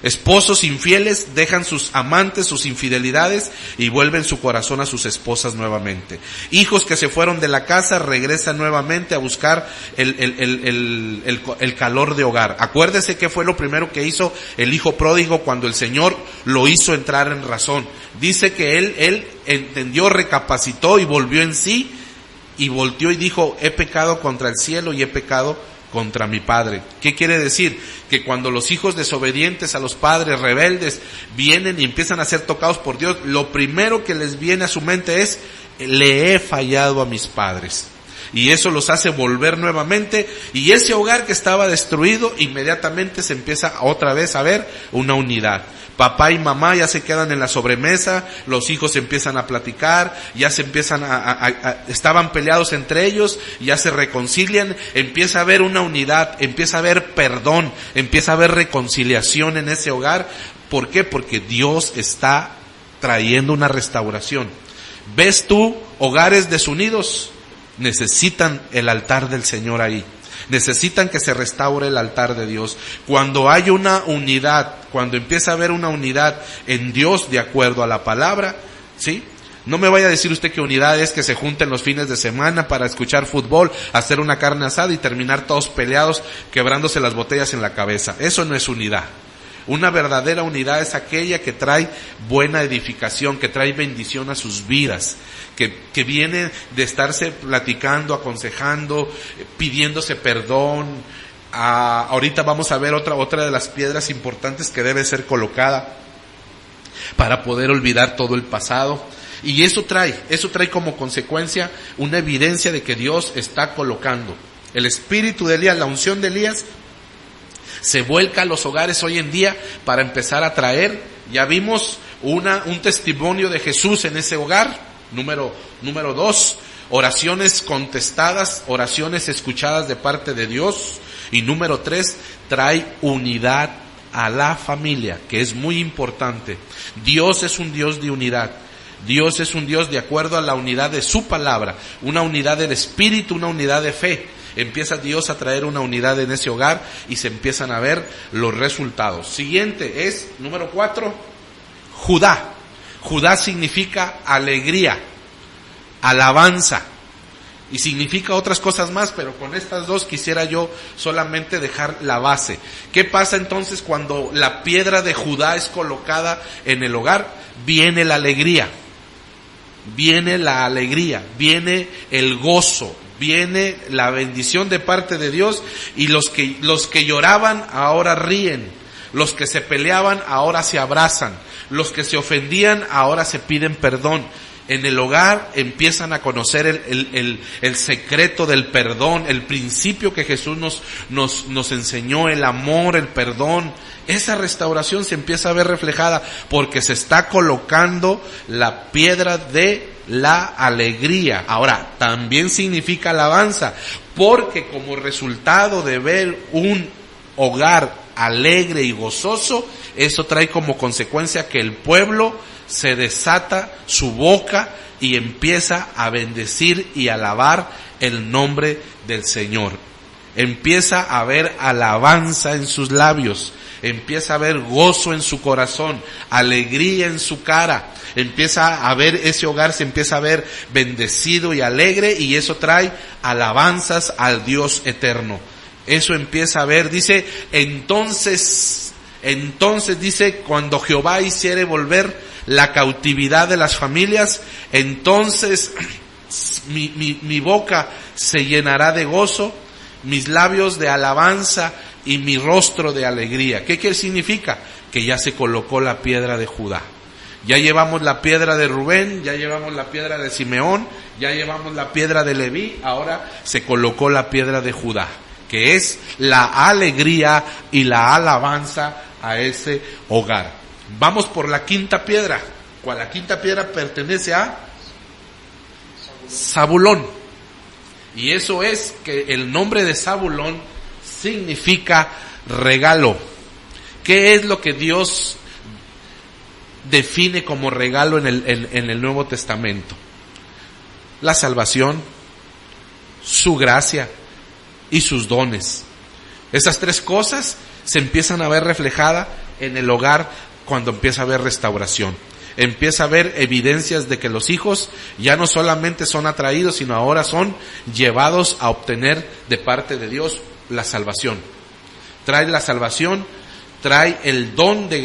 Esposos infieles dejan sus amantes, sus infidelidades y vuelven su corazón a sus esposas nuevamente. Hijos que se fueron de la casa regresan nuevamente a buscar el calor de hogar. Acuérdese que fue lo primero que hizo el hijo pródigo cuando el Señor lo hizo entrar en razón. Dice que él entendió, recapacitó y volvió en sí y volteó y dijo: he pecado contra el cielo y he pecado contra mi padre. ¿Qué quiere decir? Que cuando los hijos desobedientes a los padres, rebeldes, vienen y empiezan a ser tocados por Dios, lo primero que les viene a su mente es: le he fallado a mis padres. Y eso los hace volver nuevamente, y ese hogar que estaba destruido, inmediatamente se empieza otra vez a ver una unidad. Papá y mamá ya se quedan en la sobremesa, los hijos empiezan a platicar, ya se empiezan estaban peleados entre ellos, ya se reconcilian, empieza a haber una unidad, empieza a haber perdón, empieza a haber reconciliación en ese hogar. ¿Por qué? Porque Dios está trayendo una restauración. ¿Ves tú hogares desunidos? Necesitan el altar del Señor ahí. Necesitan que se restaure el altar de Dios. Cuando hay una unidad, cuando empieza a haber una unidad en Dios de acuerdo a la palabra, ¿sí? No me vaya a decir usted que unidad es que se junten los fines de semana para escuchar fútbol, hacer una carne asada y terminar todos peleados, quebrándose las botellas en la cabeza. Eso no es unidad. Una verdadera unidad es aquella que trae buena edificación, que trae bendición a sus vidas, que viene de estarse platicando, aconsejando, pidiéndose perdón. Ahorita vamos a ver otra de las piedras importantes que debe ser colocada para poder olvidar todo el pasado. Y eso trae como consecuencia una evidencia de que Dios está colocando el espíritu de Elías, la unción de Elías, se vuelca a los hogares hoy en día para empezar a traer. Ya vimos un testimonio de Jesús en ese hogar. Número 2, oraciones contestadas, oraciones escuchadas de parte de Dios. Y número 3, trae unidad a la familia, que es muy importante. Dios es un Dios de unidad. Dios es un Dios de acuerdo a la unidad de su palabra, una unidad del espíritu, una unidad de fe. Empieza Dios a traer una unidad en ese hogar y se empiezan a ver los resultados. Siguiente es, número 4, Judá. Judá significa alegría, alabanza, y significa otras cosas más, pero con estas dos quisiera yo solamente dejar la base. ¿Qué pasa entonces cuando la piedra de Judá es colocada en el hogar? Viene la alegría, viene el gozo, viene la bendición de parte de Dios, y los que lloraban ahora ríen, los que se peleaban ahora se abrazan, los que se ofendían ahora se piden perdón. En el hogar empiezan a conocer el secreto del perdón, el principio que Jesús nos enseñó, el amor, el perdón. Esa restauración se empieza a ver reflejada porque se está colocando la piedra de la alegría. Ahora, también significa alabanza, porque como resultado de ver un hogar alegre y gozoso, eso trae como consecuencia que el pueblo se desata su boca y empieza a bendecir y alabar el nombre del Señor. Empieza a haber alabanza en sus labios, empieza a haber gozo en su corazón, alegría en su cara. Empieza a ver ese hogar, se empieza a ver bendecido y alegre, y eso trae alabanzas al Dios eterno. Eso empieza a ver, dice, entonces dice, cuando Jehová hiciere volver la cautividad de las familias, entonces mi boca se llenará de gozo, mis labios de alabanza y mi rostro de alegría. ¿Qué significa? Que ya se colocó la piedra de Judá. Ya llevamos la piedra de Rubén, ya llevamos la piedra de Simeón, ya llevamos la piedra de Leví, ahora se colocó la piedra de Judá, que es la alegría y la alabanza a ese hogar. Vamos por la quinta piedra. ¿Cuál? La quinta piedra pertenece a Zabulón. Y eso es que el nombre de Zabulón significa regalo. ¿Qué es lo que Dios define como regalo en el Nuevo Testamento? La salvación, su gracia y sus dones. Esas tres cosas se empiezan a ver reflejadas en el hogar cuando empieza a haber restauración. Empieza a haber evidencias de que los hijos ya no solamente son atraídos, sino ahora son llevados a obtener de parte de Dios la salvación. Trae la salvación, trae el don de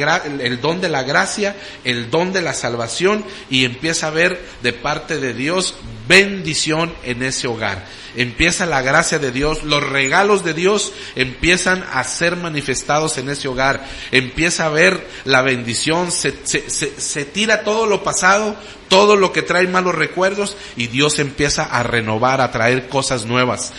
la gracia, el don de la salvación, y empieza a ver de parte de Dios bendición en ese hogar. Empieza la gracia de Dios, los regalos de Dios empiezan a ser manifestados en ese hogar. Empieza a ver la bendición, se tira todo lo pasado, todo lo que trae malos recuerdos, y Dios empieza a renovar, a traer cosas nuevas,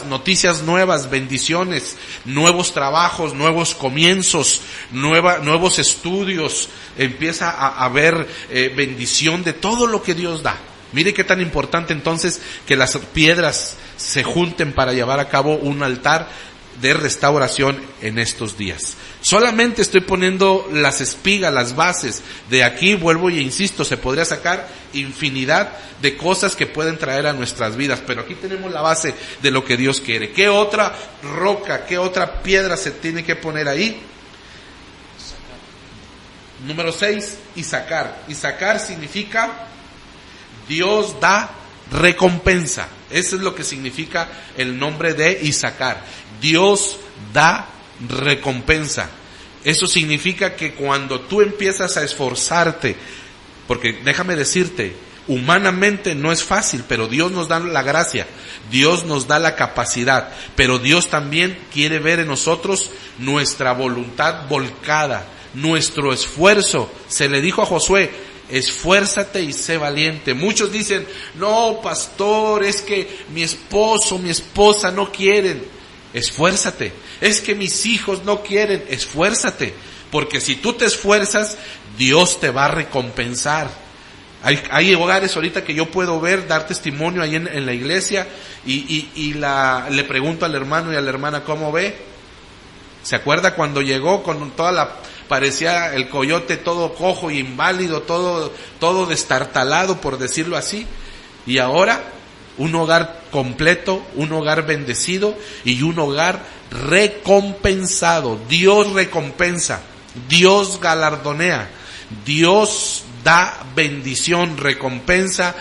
noticias nuevas, bendiciones, nuevos trabajos, nuevos comienzos, nuevos estudios. Empieza a haber bendición de todo lo que Dios da. Mire qué tan importante entonces que las piedras se junten para llevar a cabo un altar de restauración en estos días. Solamente estoy poniendo las espigas, las bases. De aquí vuelvo y insisto, se podría sacar infinidad de cosas que pueden traer a nuestras vidas, pero aquí tenemos la base de lo que Dios quiere. ¿Qué otra roca, qué otra piedra se tiene que poner ahí? Número 6, Isacar. Isacar significa Dios da recompensa. Eso es lo que significa el nombre de Isacar. Dios da recompensa. Eso significa que cuando tú empiezas a esforzarte, porque déjame decirte, humanamente no es fácil, pero Dios nos da la gracia, Dios nos da la capacidad, pero Dios también quiere ver en nosotros nuestra voluntad volcada, nuestro esfuerzo. Se le dijo a Josué: esfuérzate y sé valiente. Muchos dicen: no, pastor, es que mi esposo, mi esposa no quieren. Esfuérzate. Es que mis hijos no quieren. Esfuérzate, porque si tú te esfuerzas, Dios te va a recompensar. Hay hogares ahorita que yo puedo ver, dar testimonio ahí en la iglesia, y le pregunto al hermano y a la hermana: ¿cómo ve? ¿Se acuerda cuando llegó con toda la... parecía el coyote todo cojo y inválido, todo destartalado, por decirlo así? Y ahora un hogar completo, un hogar bendecido y un hogar recompensado. Dios recompensa, Dios galardonea, Dios da bendición, recompensa,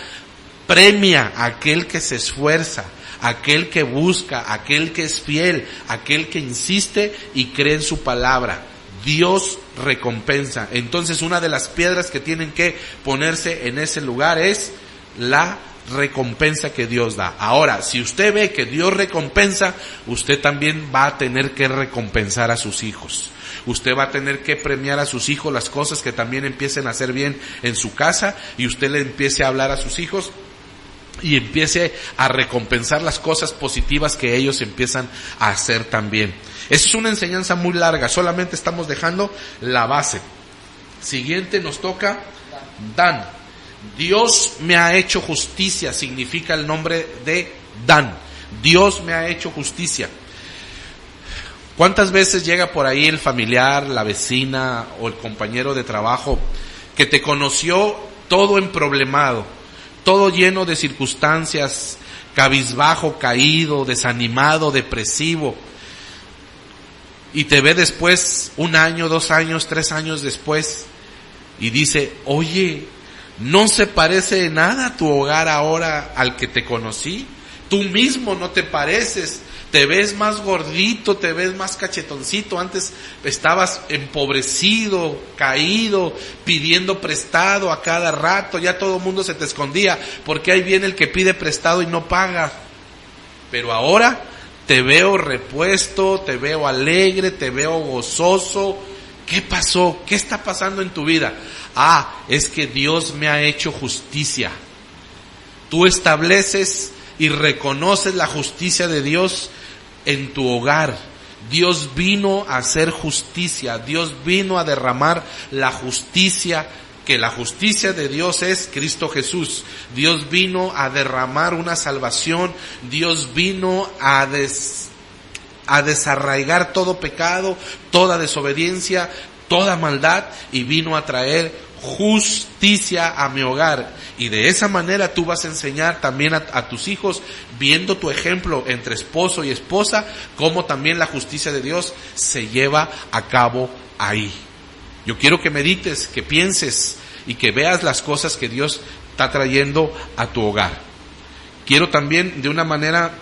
premia a aquel que se esfuerza, aquel que busca, aquel que es fiel, aquel que insiste y cree en su palabra. Dios recompensa. Entonces, una de las piedras que tienen que ponerse en ese lugar es la recompensa que Dios da. Ahora, si usted ve que Dios recompensa, usted también va a tener que recompensar a sus hijos. Usted va a tener que premiar a sus hijos las cosas que también empiecen a hacer bien en su casa, y usted le empiece a hablar a sus hijos y empiece a recompensar las cosas positivas que ellos empiezan a hacer también. Esa es una enseñanza muy larga, solamente estamos dejando la base. Siguiente nos toca Dan. Dios me ha hecho justicia, significa el nombre de Dan. Dios me ha hecho justicia. ¿Cuántas veces llega por ahí el familiar, la vecina o el compañero de trabajo que te conoció todo emproblemado, todo lleno de circunstancias, cabizbajo, caído, desanimado, depresivo, y te ve después, 1 año, 2 años, 3 años después, y dice: oye, no se parece nada a tu hogar ahora al que te conocí? Tú mismo no te pareces, te ves más gordito, te ves más cachetoncito. Antes estabas empobrecido, caído, pidiendo prestado a cada rato, ya todo el mundo se te escondía, porque ahí viene el que pide prestado y no paga. Pero ahora te veo repuesto, te veo alegre, te veo gozoso, ¿Qué pasó? ¿Qué está pasando en tu vida? Es que Dios me ha hecho justicia. Tú estableces y reconoces la justicia de Dios en tu hogar. Dios vino a hacer justicia. Dios vino a derramar la justicia, que la justicia de Dios es Cristo Jesús. Dios vino a derramar una salvación. Dios vino a desarraigar todo pecado, toda desobediencia, toda maldad, y vino a traer justicia a mi hogar. Y de esa manera tú vas a enseñar también a tus hijos, viendo tu ejemplo entre esposo y esposa, cómo también la justicia de Dios se lleva a cabo ahí. Yo quiero que medites, que pienses y que veas las cosas que Dios está trayendo a tu hogar. Quiero también de una manera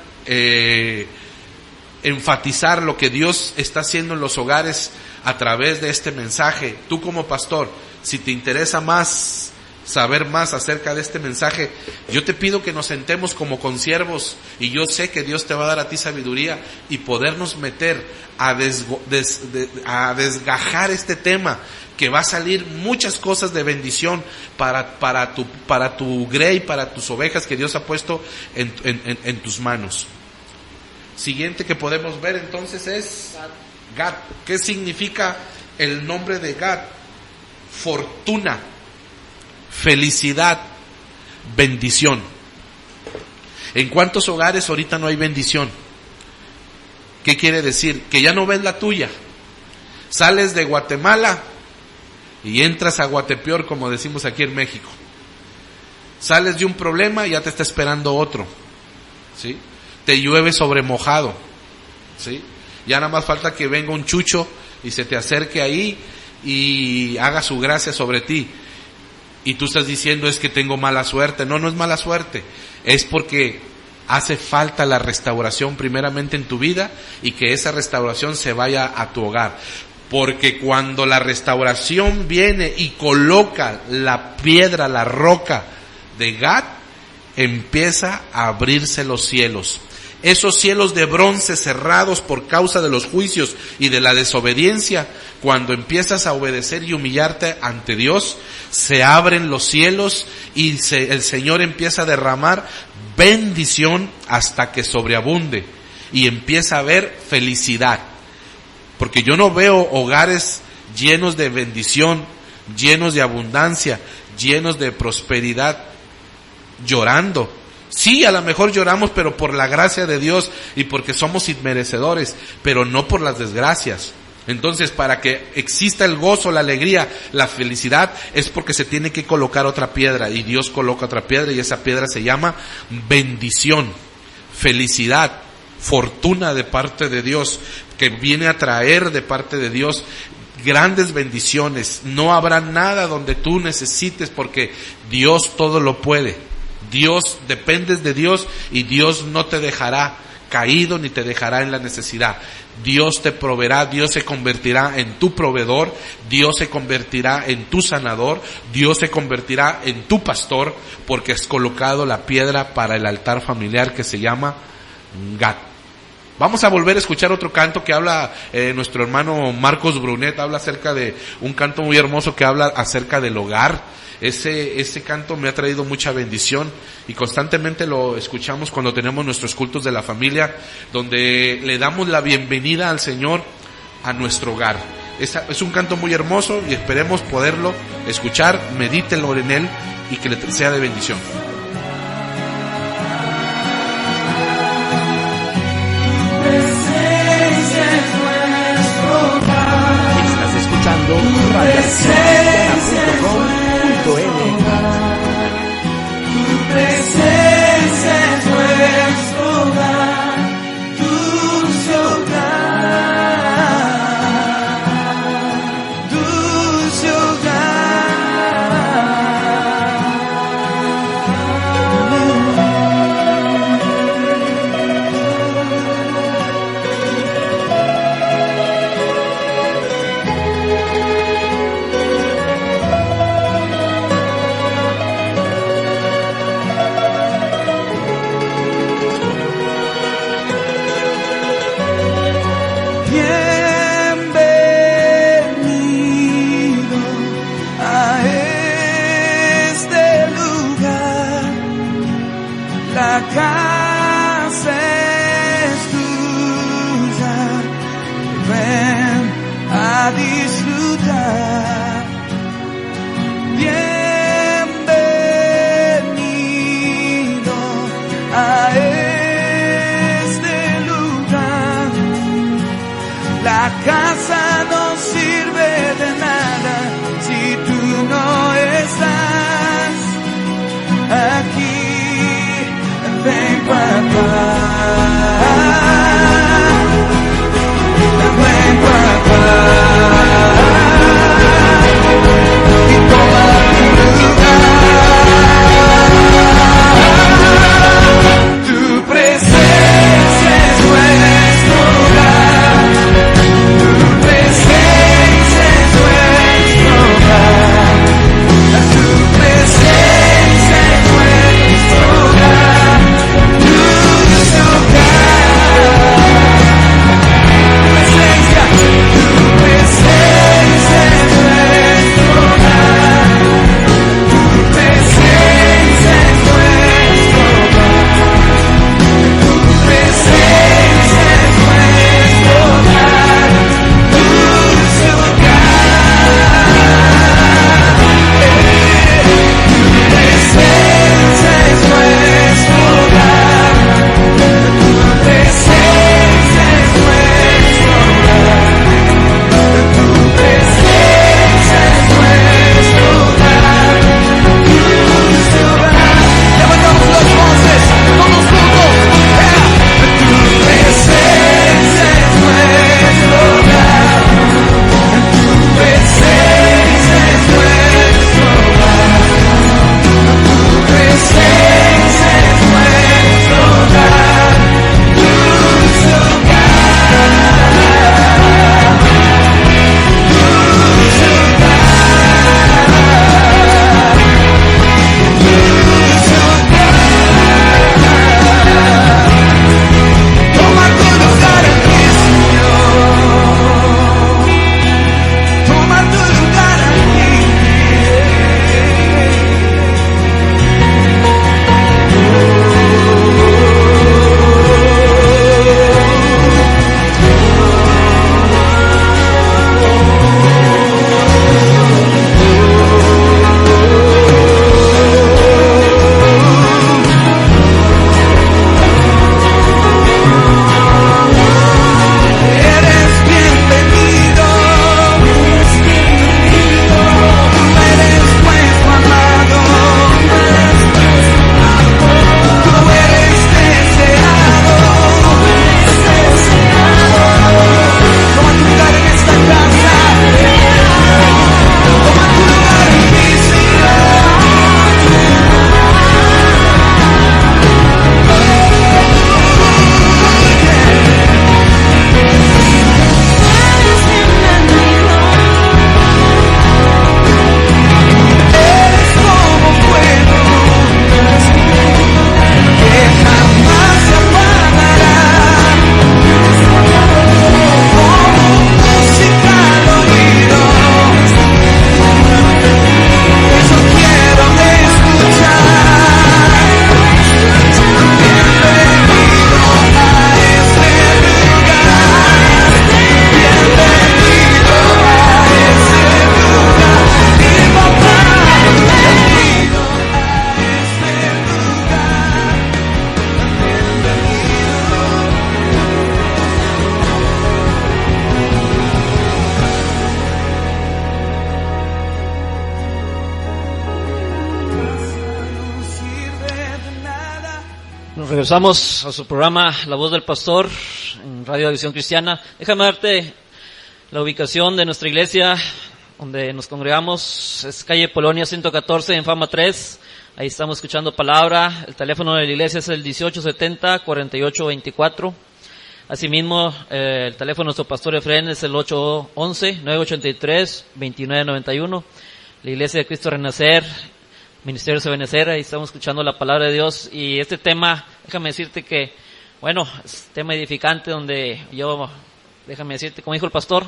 enfatizar lo que Dios está haciendo en los hogares a través de este mensaje. Tú como pastor, si te interesa más, saber más acerca de este mensaje, yo te pido que nos sentemos como consiervos, y yo sé que Dios te va a dar a ti sabiduría y podernos meter a desgajar este tema, que va a salir muchas cosas de bendición para tu grey, para tus ovejas que Dios ha puesto en tus manos. Siguiente que podemos ver entonces es Gad. ¿Qué significa el nombre de Gad? Fortuna, felicidad, bendición. ¿En cuántos hogares ahorita no hay bendición? ¿Qué quiere decir? Que ya no ves la tuya. Sales de Guatemala y entras a Guatepeor, como decimos aquí en México. Sales de un problema y ya te está esperando otro, ¿sí? Te llueve sobre mojado, ¿sí? Ya nada más falta que venga un chucho y se te acerque ahí y haga su gracia sobre ti. Y tú estás diciendo, es que tengo mala suerte. No, no es mala suerte. Es porque hace falta la restauración primeramente en tu vida, y que esa restauración se vaya a tu hogar. Porque cuando la restauración viene y coloca la piedra, la roca de Gad, empieza a abrirse los cielos. Esos cielos de bronce cerrados por causa de los juicios y de la desobediencia, cuando empiezas a obedecer y humillarte ante Dios, se abren los cielos y el Señor empieza a derramar bendición hasta que sobreabunde, y empieza a haber felicidad. Porque yo no veo hogares llenos de bendición, llenos de abundancia, llenos de prosperidad, llorando. Sí, a lo mejor lloramos, pero por la gracia de Dios y porque somos inmerecedores, pero no por las desgracias. Entonces, para que exista el gozo, la alegría, la felicidad, es porque se tiene que colocar otra piedra, y Dios coloca otra piedra, y esa piedra se llama bendición, felicidad, fortuna de parte de Dios, que viene a traer de parte de Dios grandes bendiciones. No habrá nada donde tú necesites, porque Dios todo lo puede. Dios, dependes de Dios, y Dios no te dejará caído ni te dejará en la necesidad. Dios te proveerá, Dios se convertirá en tu proveedor, Dios se convertirá en tu sanador, Dios se convertirá en tu pastor, porque has colocado la piedra para el altar familiar que se llama Gad. Vamos a volver a escuchar otro canto que habla nuestro hermano Marcos Brunet, habla acerca de un canto muy hermoso que habla acerca del hogar. Ese canto me ha traído mucha bendición, y constantemente lo escuchamos cuando tenemos nuestros cultos de la familia, donde le damos la bienvenida al Señor a nuestro hogar. Es un canto muy hermoso, y esperemos poderlo escuchar, medítenlo en él, y que le sea de bendición. Estás escuchando radiocristiana.com.mx. Tu presencia es nuestro hogar, dulce hogar, dulce hogar. casa es tuya, ven a disfrutar. Bienvenido a este lugar. La casa no sirve de nada si tú no estás aquí. Ven para acá, ven para acá y toma tu lugar. Tu presencia es nuestro hogar. Tu presencia es nuestro hogar. Tu presencia es nuestro hogar. Nuestro Regresamos a su programa La Voz del Pastor en Radio Visión Cristiana. Déjame darte la ubicación de nuestra iglesia donde nos congregamos. Es calle Polonia 114 en Fama 3. Ahí estamos escuchando palabra. El teléfono de la iglesia es el 1870-4824. Asimismo, el teléfono de nuestro pastor Efraín es el 811-983-2991. La iglesia de Cristo Renacer, Ministerio de Benecer, ahí estamos escuchando la palabra de Dios. Y este tema, déjame decirte que, bueno, es tema edificante donde déjame decirte, como dijo el pastor,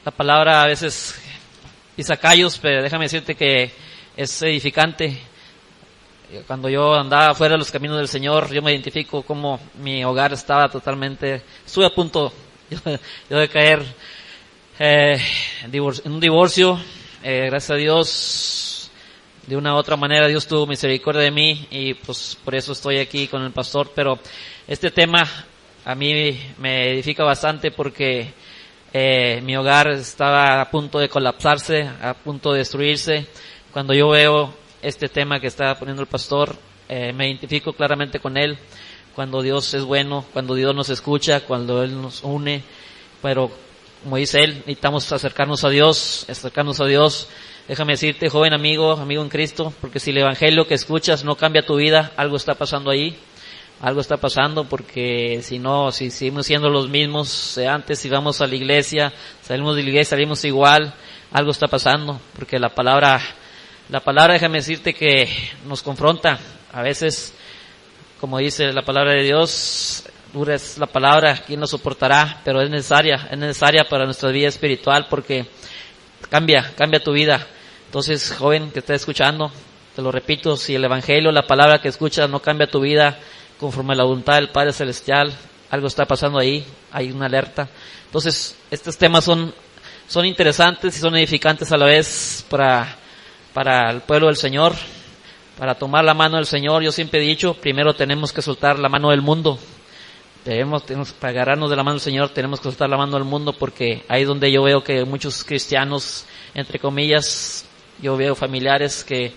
la palabra a veces pisa callos, pero déjame decirte que es edificante. Cuando yo andaba fuera de los caminos del Señor, yo me identifico como mi hogar estaba totalmente, estuve a punto yo de caer en un divorcio. Gracias a Dios, de una u otra manera Dios tuvo misericordia de mí y pues por eso estoy aquí con el pastor. Pero este tema a mí me edifica bastante porque mi hogar estaba a punto de colapsarse, a punto de destruirse. Cuando yo veo este tema que está poniendo el pastor, me identifico claramente con él. Cuando Dios es bueno, cuando Dios nos escucha, cuando Él nos une, pero como dice él, necesitamos acercarnos a Dios. Déjame decirte, joven amigo en Cristo, porque si el evangelio que escuchas no cambia tu vida, algo está pasando ahí. Algo está pasando, porque si seguimos siendo los mismos antes, si vamos a la iglesia, salimos de la iglesia, salimos igual, algo está pasando, porque la palabra, déjame decirte que nos confronta. A veces, como dice la palabra de Dios, dura es la palabra, ¿quién lo soportará? Pero es necesaria para nuestra vida espiritual, porque cambia tu vida. Entonces, joven que está escuchando, te lo repito, si el evangelio, la palabra que escuchas no cambia tu vida conforme a la voluntad del Padre Celestial, algo está pasando ahí, hay una alerta. Entonces, estos temas son interesantes y son edificantes a la vez para el pueblo del Señor, para tomar la mano del Señor. Yo siempre he dicho, primero tenemos que soltar la mano del mundo. Tenemos para agarrarnos de la mano del Señor, tenemos que soltar la mano del mundo, porque ahí es donde yo veo que muchos cristianos, entre comillas, yo veo familiares que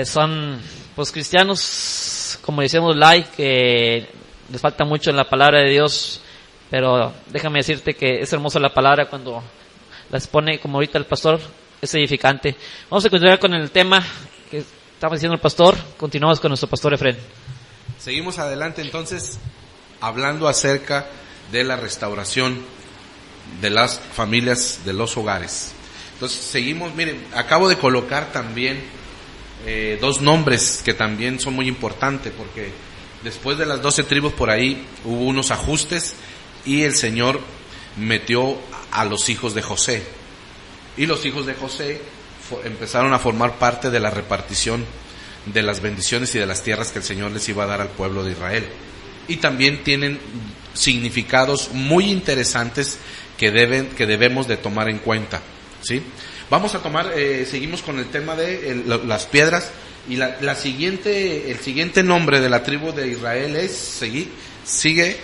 son pues cristianos, como decíamos, que les falta mucho en la palabra de Dios. Pero déjame decirte que es hermosa la palabra cuando la expone, como ahorita el pastor, es edificante. Vamos a continuar con el tema que estaba diciendo el pastor. Continuamos con nuestro pastor Efren. Seguimos adelante entonces, hablando acerca de la restauración de las familias, de los hogares. Entonces seguimos, miren, acabo de colocar también dos nombres que también son muy importantes, porque después de las 12 tribus por ahí hubo unos ajustes y el Señor metió a los hijos de José. Y los hijos de José empezaron a formar parte de la repartición de las bendiciones y de las tierras que el Señor les iba a dar al pueblo de Israel. Y también tienen significados muy interesantes que debemos de tomar en cuenta, ¿sí? Vamos a tomar, seguimos con el tema de las piedras, y el siguiente nombre de la tribu de Israel sigue,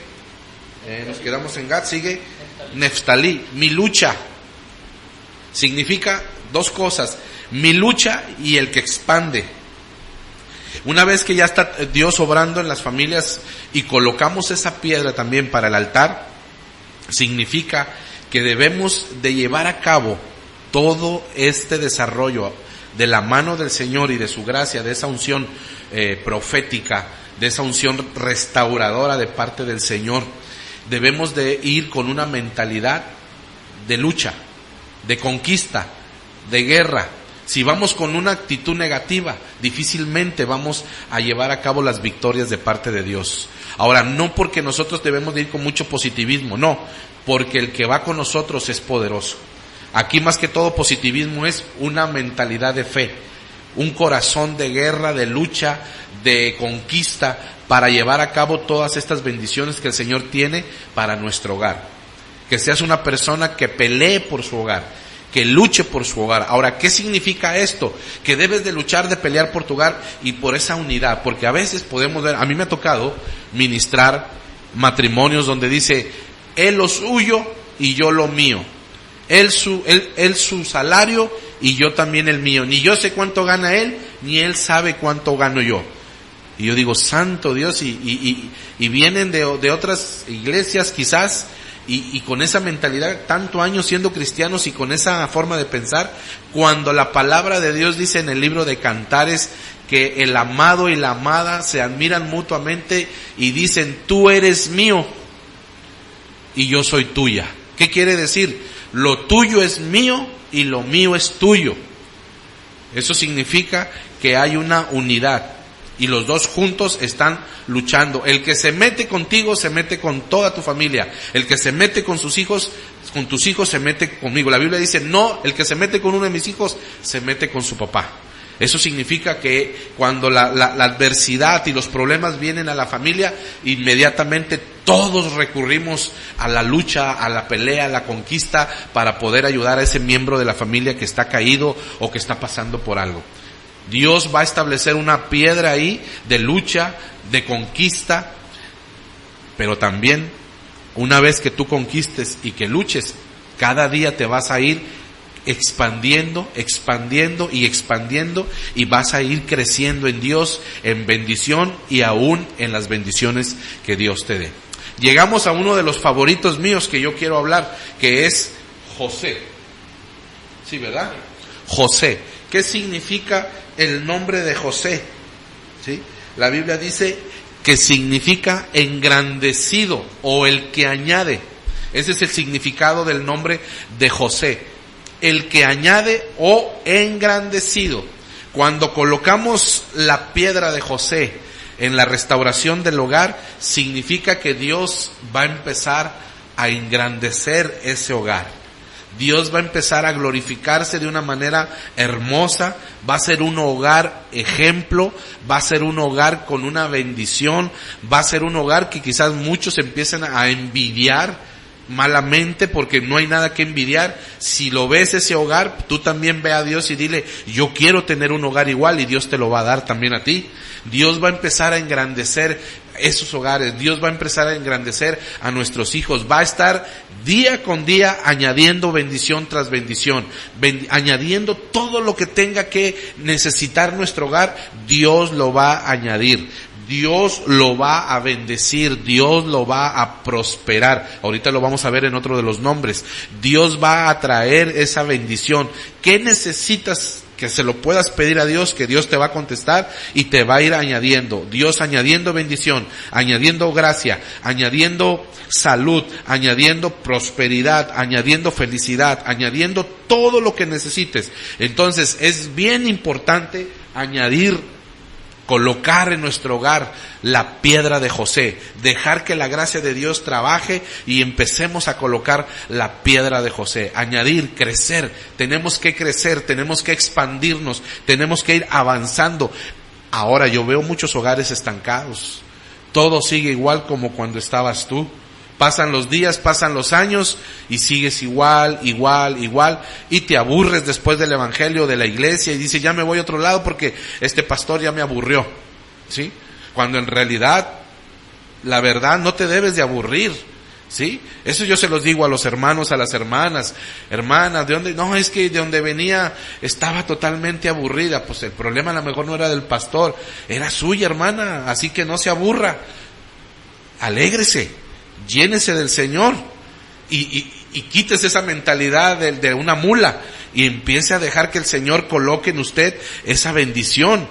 nos quedamos en Gad, sigue Neftalí. Mi lucha significa dos cosas: mi lucha y el que expande. Una vez que ya está Dios obrando en las familias y colocamos esa piedra también para el altar, significa que debemos de llevar a cabo todo este desarrollo de la mano del Señor y de su gracia, de esa unción profética, de esa unción restauradora de parte del Señor. Debemos de ir con una mentalidad de lucha, de conquista, de guerra. Si vamos con una actitud negativa, difícilmente vamos a llevar a cabo las victorias de parte de Dios. Ahora, no porque nosotros debemos de ir con mucho positivismo, no, porque el que va con nosotros es poderoso. Aquí más que todo positivismo es una mentalidad de fe, un corazón de guerra, de lucha, de conquista, para llevar a cabo todas estas bendiciones que el Señor tiene para nuestro hogar. Que seas una persona que pelee por su hogar, que luche por su hogar. Ahora, ¿qué significa esto? Que debes de luchar, de pelear por tu hogar y por esa unidad, porque a veces podemos ver, a mí me ha tocado ministrar matrimonios donde dice, él lo suyo y yo lo mío. Él su salario y yo también el mío. Ni yo sé cuánto gana él, ni él sabe cuánto gano yo. Y yo digo, santo Dios, y vienen de otras iglesias quizás, y con esa mentalidad, tanto años siendo cristianos y con esa forma de pensar, cuando la palabra de Dios dice en el libro de Cantares que el amado y la amada se admiran mutuamente y dicen, tú eres mío y yo soy tuya. ¿Qué quiere decir? Lo tuyo es mío y lo mío es tuyo. Eso significa que hay una unidad y los dos juntos están luchando. El que se mete contigo se mete con toda tu familia. El que se mete con sus hijos, con tus hijos se mete conmigo. La Biblia dice, no, el que se mete con uno de mis hijos se mete con su papá. Eso significa que cuando la adversidad y los problemas vienen a la familia, inmediatamente todos recurrimos a la lucha, a la pelea, a la conquista para poder ayudar a ese miembro de la familia que está caído o que está pasando por algo. Dios va a establecer una piedra ahí de lucha, de conquista, pero también una vez que tú conquistes y que luches, cada día te vas a ir expandiendo y vas a ir creciendo en Dios, en bendición y aún en las bendiciones que Dios te dé. Llegamos a uno de los favoritos míos que yo quiero hablar, que es José. ¿Sí, verdad? José. ¿Qué significa el nombre de José? ¿Sí? La Biblia dice que significa engrandecido o el que añade. Ese es el significado del nombre de José. El que añade o engrandecido. Cuando colocamos la piedra de José en la restauración del hogar, significa que Dios va a empezar a engrandecer ese hogar. Dios va a empezar a glorificarse de una manera hermosa, va a ser un hogar ejemplo, va a ser un hogar con una bendición, va a ser un hogar que quizás muchos empiecen a envidiar malamente, porque no hay nada que envidiar. Si lo ves ese hogar, tú también ve a Dios y dile: yo quiero tener un hogar igual, y Dios te lo va a dar también a ti. Dios va a empezar a engrandecer esos hogares, Dios va a empezar a engrandecer a nuestros hijos, va a estar día con día añadiendo bendición tras bendición, añadiendo todo lo que tenga que necesitar nuestro hogar. Dios lo va a añadir, Dios lo va a bendecir, Dios lo va a prosperar. Ahorita lo vamos a ver en otro de los nombres. Dios va a traer esa bendición. ¿Qué necesitas? Que se lo puedas pedir a Dios, que Dios te va a contestar y te va a ir añadiendo. Dios añadiendo bendición, añadiendo gracia, añadiendo salud, añadiendo prosperidad, añadiendo felicidad, añadiendo todo lo que necesites. Entonces es bien importante añadir, colocar en nuestro hogar la piedra de José, dejar que la gracia de Dios trabaje y empecemos a colocar la piedra de José, añadir, crecer. Tenemos que crecer, tenemos que expandirnos, tenemos que ir avanzando. Ahora yo veo muchos hogares estancados, todo sigue igual como cuando estabas tú. Pasan los días, pasan los años y sigues igual, y te aburres después del evangelio, de la iglesia, y dices: ya me voy a otro lado porque este pastor ya me aburrió, ¿sí? Cuando en realidad, la verdad, no te debes de aburrir, ¿sí? Eso yo se los digo a los hermanos, a las hermanas: hermanas, ¿de dónde? No, es que de donde venía estaba totalmente aburrida. Pues el problema a lo mejor no era del pastor, era suya, hermana, así que no se aburra, alégrese, llénese del Señor y quítese esa mentalidad de una mula y empiece a dejar que el Señor coloque en usted esa bendición.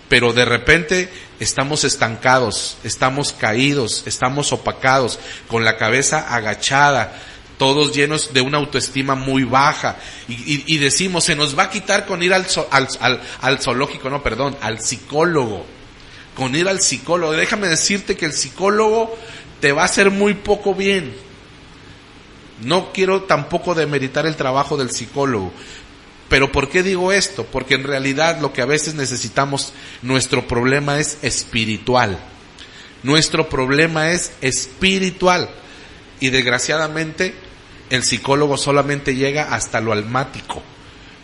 Pero de repente estamos estancados, estamos caídos, estamos opacados, con la cabeza agachada, todos llenos de una autoestima muy baja, y decimos: se nos va a quitar con ir al zoológico, no, perdón, al psicólogo. Con ir al psicólogo, déjame decirte que el psicólogo te va a hacer muy poco bien. No quiero tampoco demeritar el trabajo del psicólogo, pero ¿por qué digo esto? Porque en realidad lo que a veces necesitamos, nuestro problema es espiritual. Nuestro problema es espiritual, y desgraciadamente el psicólogo solamente llega hasta lo almático,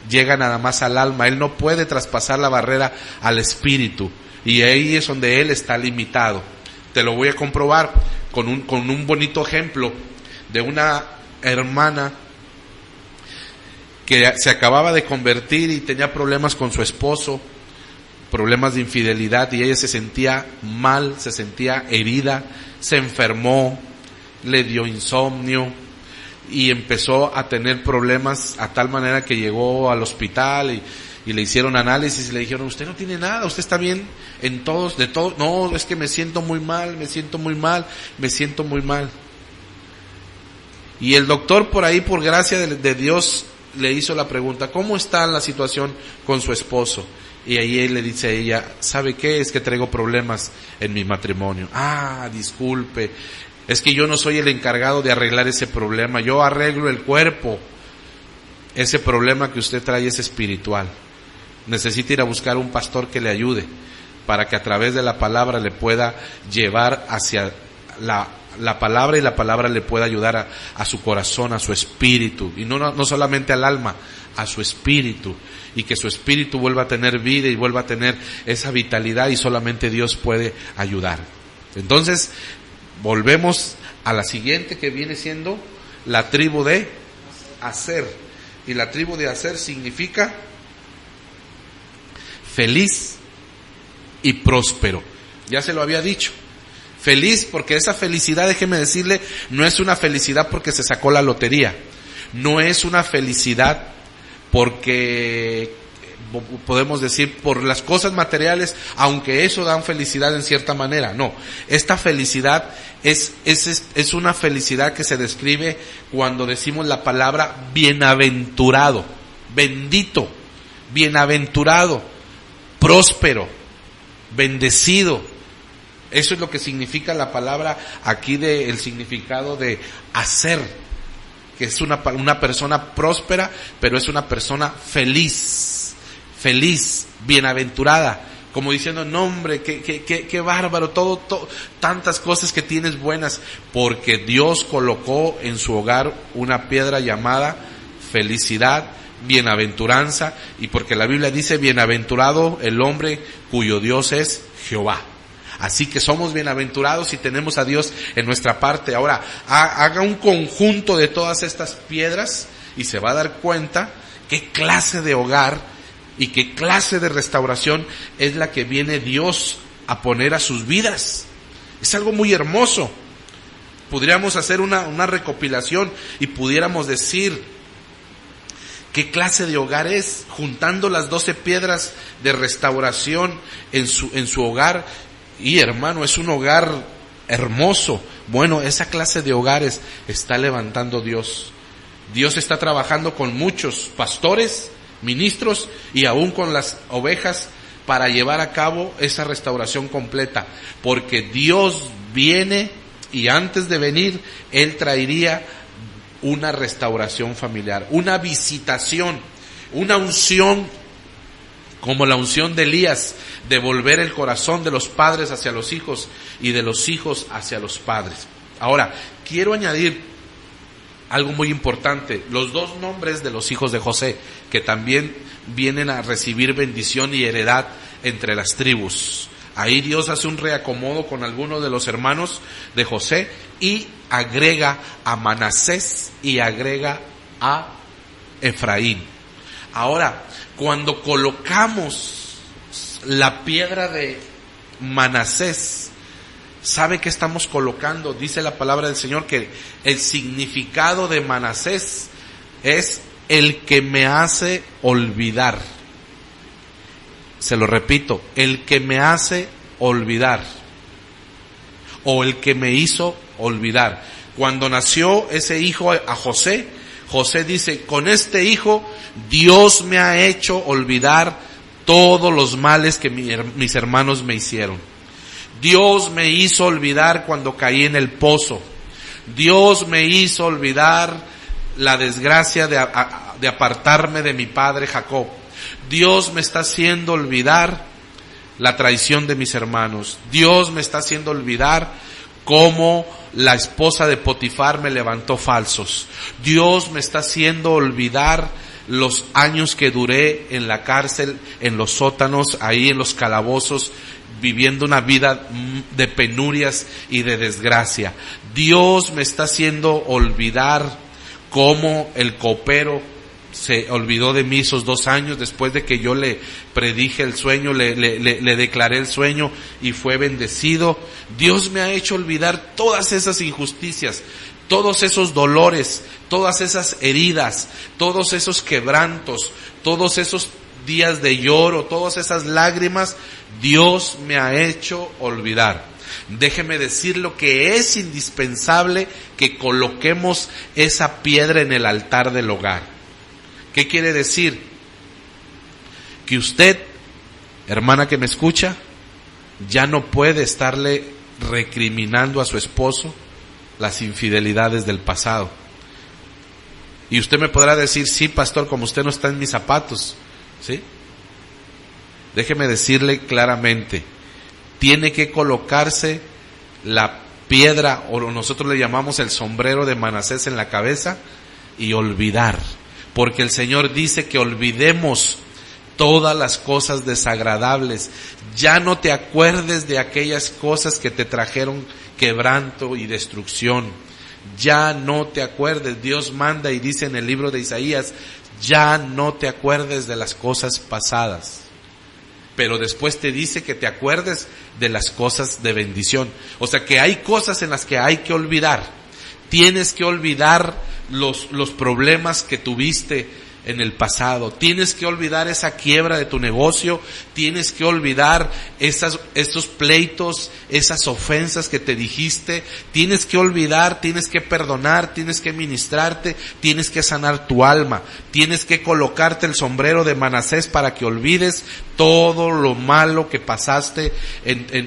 llega nada más al alma. Él no puede traspasar la barrera al espíritu, y ahí es donde él está limitado. Te lo voy a comprobar con un bonito ejemplo de una hermana que se acababa de convertir y tenía problemas con su esposo, problemas de infidelidad, y ella se sentía mal, se sentía herida, se enfermó, le dio insomnio y empezó a tener problemas a tal manera que llegó al hospital y le hicieron análisis y le dijeron: usted no tiene nada, usted está bien en todos, de todo. No, es que me siento muy mal. Y el doctor, por ahí, por gracia de Dios, le hizo la pregunta: ¿cómo está la situación con su esposo? Y ahí él le dice a ella: ¿sabe qué? Es que traigo problemas en mi matrimonio. Ah, disculpe, es que yo no soy el encargado de arreglar ese problema, yo arreglo el cuerpo. Ese problema que usted trae es espiritual. necesita ir a buscar un pastor que le ayude, para que a través de la palabra le pueda llevar hacia la palabra, y la palabra le pueda ayudar a su corazón, a su espíritu, y no solamente al alma, a su espíritu, y que su espíritu vuelva a tener vida y vuelva a tener esa vitalidad, y solamente Dios puede ayudar. Entonces, volvemos a la siguiente, que viene siendo la tribu de Aser, y la tribu de Aser significa feliz y próspero. Ya se lo había dicho. Feliz porque esa felicidad, déjeme decirle, no es una felicidad porque se sacó la lotería. No es una felicidad porque, podemos decir, por las cosas materiales, aunque eso da felicidad en cierta manera. No, esta felicidad es una felicidad que se describe cuando decimos la palabra bienaventurado, bendito, bienaventurado, próspero, bendecido. Eso es lo que significa la palabra aquí, el significado de Aser, que es una persona próspera, pero es una persona feliz, bienaventurada, como diciendo, no hombre, qué bárbaro, todo, tantas cosas que tienes buenas, porque Dios colocó en su hogar una piedra llamada felicidad, bienaventuranza, y porque la Biblia dice, bienaventurado el hombre cuyo Dios es Jehová. Así que somos bienaventurados y tenemos a Dios en nuestra parte. Ahora, haga un conjunto de todas estas piedras y se va a dar cuenta qué clase de hogar y qué clase de restauración es la que viene Dios a poner a sus vidas. Es algo muy hermoso. Podríamos hacer una recopilación y pudiéramos decir qué clase de hogar es, juntando las 12 piedras de restauración en su hogar. Y hermano, es un hogar hermoso. Bueno, esa clase de hogares está levantando Dios. Dios está trabajando con muchos pastores, ministros y aún con las ovejas para llevar a cabo esa restauración completa. Porque Dios viene y antes de venir, Él traería una restauración familiar, una visitación, una unción, como la unción de Elías, de volver el corazón de los padres hacia los hijos y de los hijos hacia los padres. Ahora, quiero añadir algo muy importante, los 2 nombres de los hijos de José, que también vienen a recibir bendición y heredad entre las tribus. Ahí Dios hace un reacomodo con algunos de los hermanos de José y agrega a Manasés y agrega a Efraín. Ahora, cuando colocamos la piedra de Manasés, ¿sabe qué estamos colocando? Dice la palabra del Señor que el significado de Manasés es el que me hace olvidar. Se lo repito, el que me hace olvidar, o el que me hizo olvidar. Cuando nació ese hijo a José, José dice, con este hijo Dios me ha hecho olvidar todos los males que mis hermanos me hicieron. Dios me hizo olvidar cuando caí en el pozo. Dios me hizo olvidar la desgracia de apartarme de mi padre Jacob. Dios me está haciendo olvidar la traición de mis hermanos. Dios me está haciendo olvidar cómo la esposa de Potifar me levantó falsos. Dios me está haciendo olvidar los años que duré en la cárcel, en los sótanos, ahí en los calabozos, viviendo una vida de penurias y de desgracia. Dios me está haciendo olvidar cómo el copero se olvidó de mí esos 2 años después de que yo le predije el sueño, le declaré el sueño y fue bendecido. Dios me ha hecho olvidar todas esas injusticias, todos esos dolores, todas esas heridas, todos esos quebrantos, todos esos días de lloro, todas esas lágrimas. Dios me ha hecho olvidar. Déjeme decirlo que es indispensable que coloquemos esa piedra en el altar del hogar. ¿Qué quiere decir? Que usted, hermana que me escucha, ya no puede estarle recriminando a su esposo las infidelidades del pasado. Y usted me podrá decir, sí, pastor, como usted no está en mis zapatos, ¿sí? déjeme decirle claramente, tiene que colocarse la piedra, o nosotros le llamamos el sombrero de Manasés, en la cabeza y olvidar, porque el Señor dice que olvidemos todas las cosas desagradables. Ya no te acuerdes de aquellas cosas que te trajeron quebranto y destrucción. Ya no te acuerdes. Dios manda y dice en el libro de Isaías, ya no te acuerdes de las cosas pasadas. Pero después te dice que te acuerdes de las cosas de bendición. O sea que hay cosas en las que hay que olvidar. Tienes que olvidar los problemas que tuviste en el pasado. Tienes que olvidar esa quiebra de tu negocio. Tienes que olvidar esos pleitos, esas ofensas que te dijiste. Tienes que olvidar, tienes que perdonar, tienes que ministrarte, tienes que sanar tu alma. Tienes que colocarte el sombrero de Manasés para que olvides todo lo malo que pasaste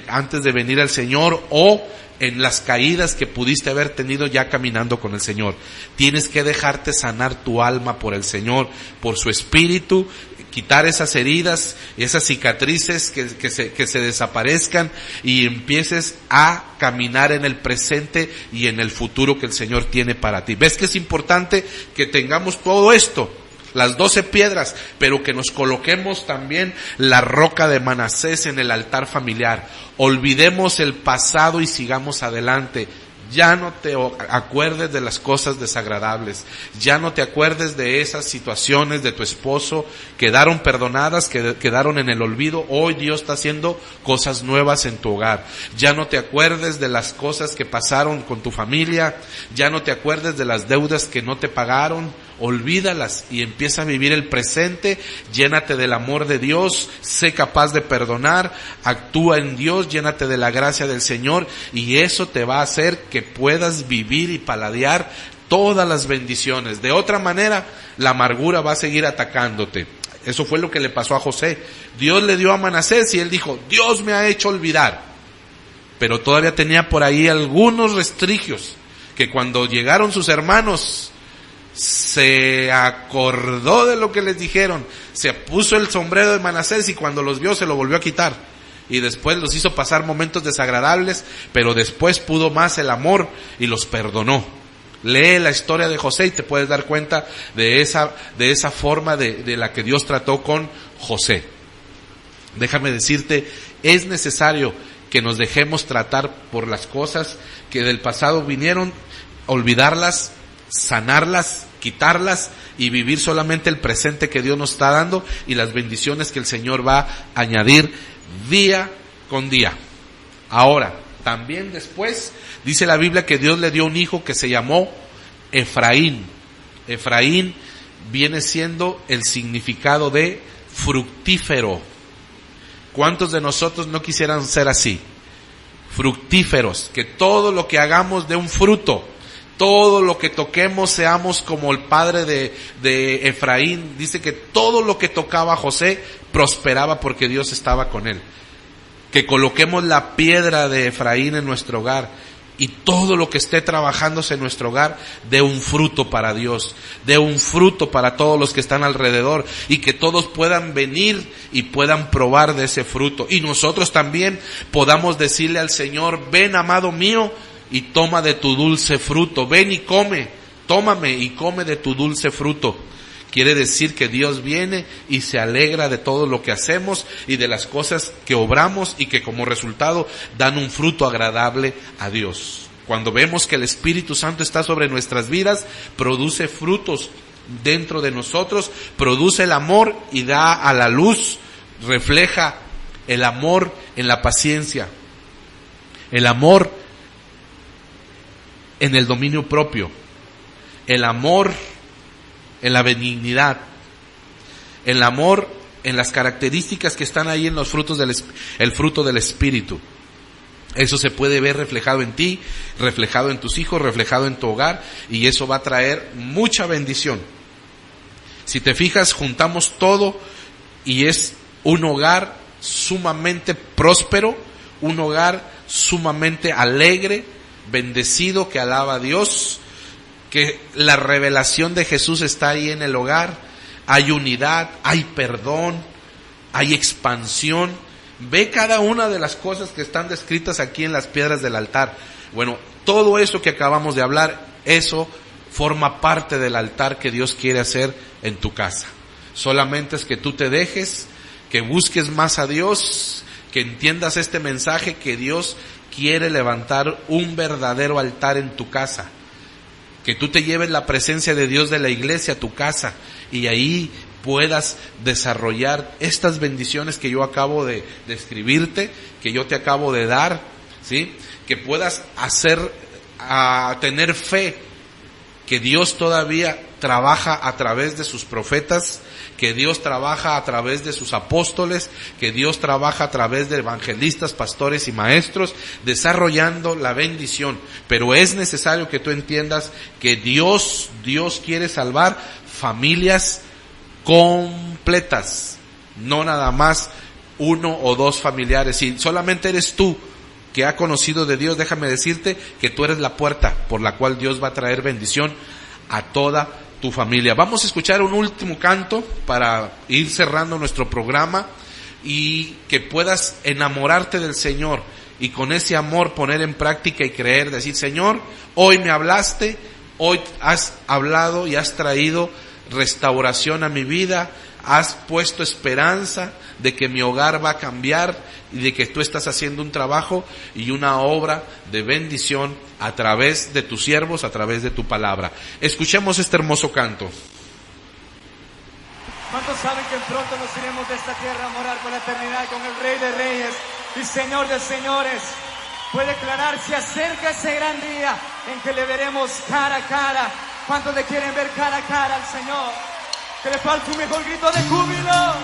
antes de venir al Señor, o en las caídas que pudiste haber tenido ya caminando con el Señor. Tienes que dejarte sanar tu alma por el Señor, por su Espíritu, quitar esas heridas y esas cicatrices que se desaparezcan, y empieces a caminar en el presente y en el futuro que el Señor tiene para ti. ¿Ves que es importante que tengamos todo esto? Las 12 piedras, pero que nos coloquemos también la roca de Manasés en el altar familiar. Olvidemos el pasado y sigamos adelante. Ya no te acuerdes de las cosas desagradables. Ya no te acuerdes de esas situaciones de tu esposo. Quedaron perdonadas, quedaron en el olvido. Hoy Dios está haciendo cosas nuevas en tu hogar. Ya no te acuerdes de las cosas que pasaron con tu familia. Ya no te acuerdes de las deudas que no te pagaron. Olvídalas y empieza a vivir el presente. Llénate del amor de Dios, sé capaz de perdonar, actúa en Dios, llénate de la gracia del Señor, y eso te va a hacer que puedas vivir y paladear todas las bendiciones. De otra manera, la amargura va a seguir atacándote. Eso fue lo que le pasó a José. Dios le dio a Manasés y él dijo, Dios me ha hecho olvidar. Pero todavía tenía por ahí algunos restrigios, que cuando llegaron sus hermanos, se acordó de lo que les dijeron, se puso el sombrero de Manasés, y cuando los vio se lo volvió a quitar, y después los hizo pasar momentos desagradables, pero después pudo más el amor y los perdonó. Lee la historia de José y te puedes dar cuenta de esa forma de la que Dios trató con José. Déjame decirte, es necesario que nos dejemos tratar por las cosas que del pasado vinieron, olvidarlas, sanarlas, quitarlas y vivir solamente el presente que Dios nos está dando y las bendiciones que el Señor va a añadir día con día. Ahora, también después dice la Biblia que Dios le dio un hijo que se llamó Efraín. Efraín viene siendo el significado de fructífero. ¿Cuántos de nosotros no quisieran ser así? Fructíferos, que todo lo que hagamos dé un fruto. Todo lo que toquemos seamos como el padre de Efraín. Dice que todo lo que tocaba José prosperaba porque Dios estaba con él. Que coloquemos la piedra de Efraín en nuestro hogar, y todo lo que esté trabajándose en nuestro hogar dé un fruto para Dios, dé un fruto para todos los que están alrededor, y que todos puedan venir y puedan probar de ese fruto. Y nosotros también podamos decirle al Señor, ven amado mío, y toma de tu dulce fruto. Ven y come, tómame y come de tu dulce fruto. Quiere decir que Dios viene y se alegra de todo lo que hacemos y de las cosas que obramos, y que como resultado dan un fruto agradable a Dios. Cuando vemos que el Espíritu Santo está sobre nuestras vidas, produce frutos dentro de nosotros, produce el amor y da a la luz, refleja el amor en la paciencia, el amor en el dominio propio, el amor en la benignidad, el amor en las características que están ahí en los frutos el fruto del Espíritu. Eso se puede ver reflejado en ti, reflejado en tus hijos, reflejado en tu hogar, y eso va a traer mucha bendición. Si te fijas, juntamos todo y es un hogar sumamente próspero, un hogar sumamente alegre, bendecido, que alaba a Dios, que la revelación de Jesús está ahí en el hogar, hay unidad, hay perdón, hay expansión. Ve cada una de las cosas que están descritas aquí en las piedras del altar. Bueno, todo eso que acabamos de hablar, eso forma parte del altar que Dios quiere hacer en tu casa. Solamente es que tú te dejes, que busques más a Dios, que entiendas este mensaje, que Dios quiere levantar un verdadero altar en tu casa. Que tú te lleves la presencia de Dios de la iglesia a tu casa y ahí puedas desarrollar estas bendiciones que yo acabo de escribirte, que yo te acabo de dar, ¿sí? Que puedas tener fe que Dios todavía trabaja a través de sus profetas, que Dios trabaja a través de sus apóstoles, que Dios trabaja a través de evangelistas, pastores y maestros, desarrollando la bendición. Pero es necesario que tú entiendas que Dios quiere salvar familias completas, no nada más uno o dos familiares. Si solamente eres tú que ha conocido de Dios, déjame decirte que tú eres la puerta por la cual Dios va a traer bendición a toda tu familia. Vamos a escuchar un último canto para ir cerrando nuestro programa y que puedas enamorarte del Señor y con ese amor poner en práctica y creer, decir: Señor, hoy me hablaste, hoy has hablado y has traído restauración a mi vida, has puesto esperanza de que mi hogar va a cambiar y de que tú estás haciendo un trabajo y una obra de bendición a través de tus siervos, a través de tu palabra. Escuchemos este hermoso canto. ¿Cuántos saben que pronto nos iremos de esta tierra a morar con la eternidad, con el Rey de Reyes y Señor de Señores? Puede declarar: se acerca ese gran día en que le veremos cara a cara. ¿Cuántos le quieren ver cara a cara al Señor? Que le falte un mejor grito de júbilo.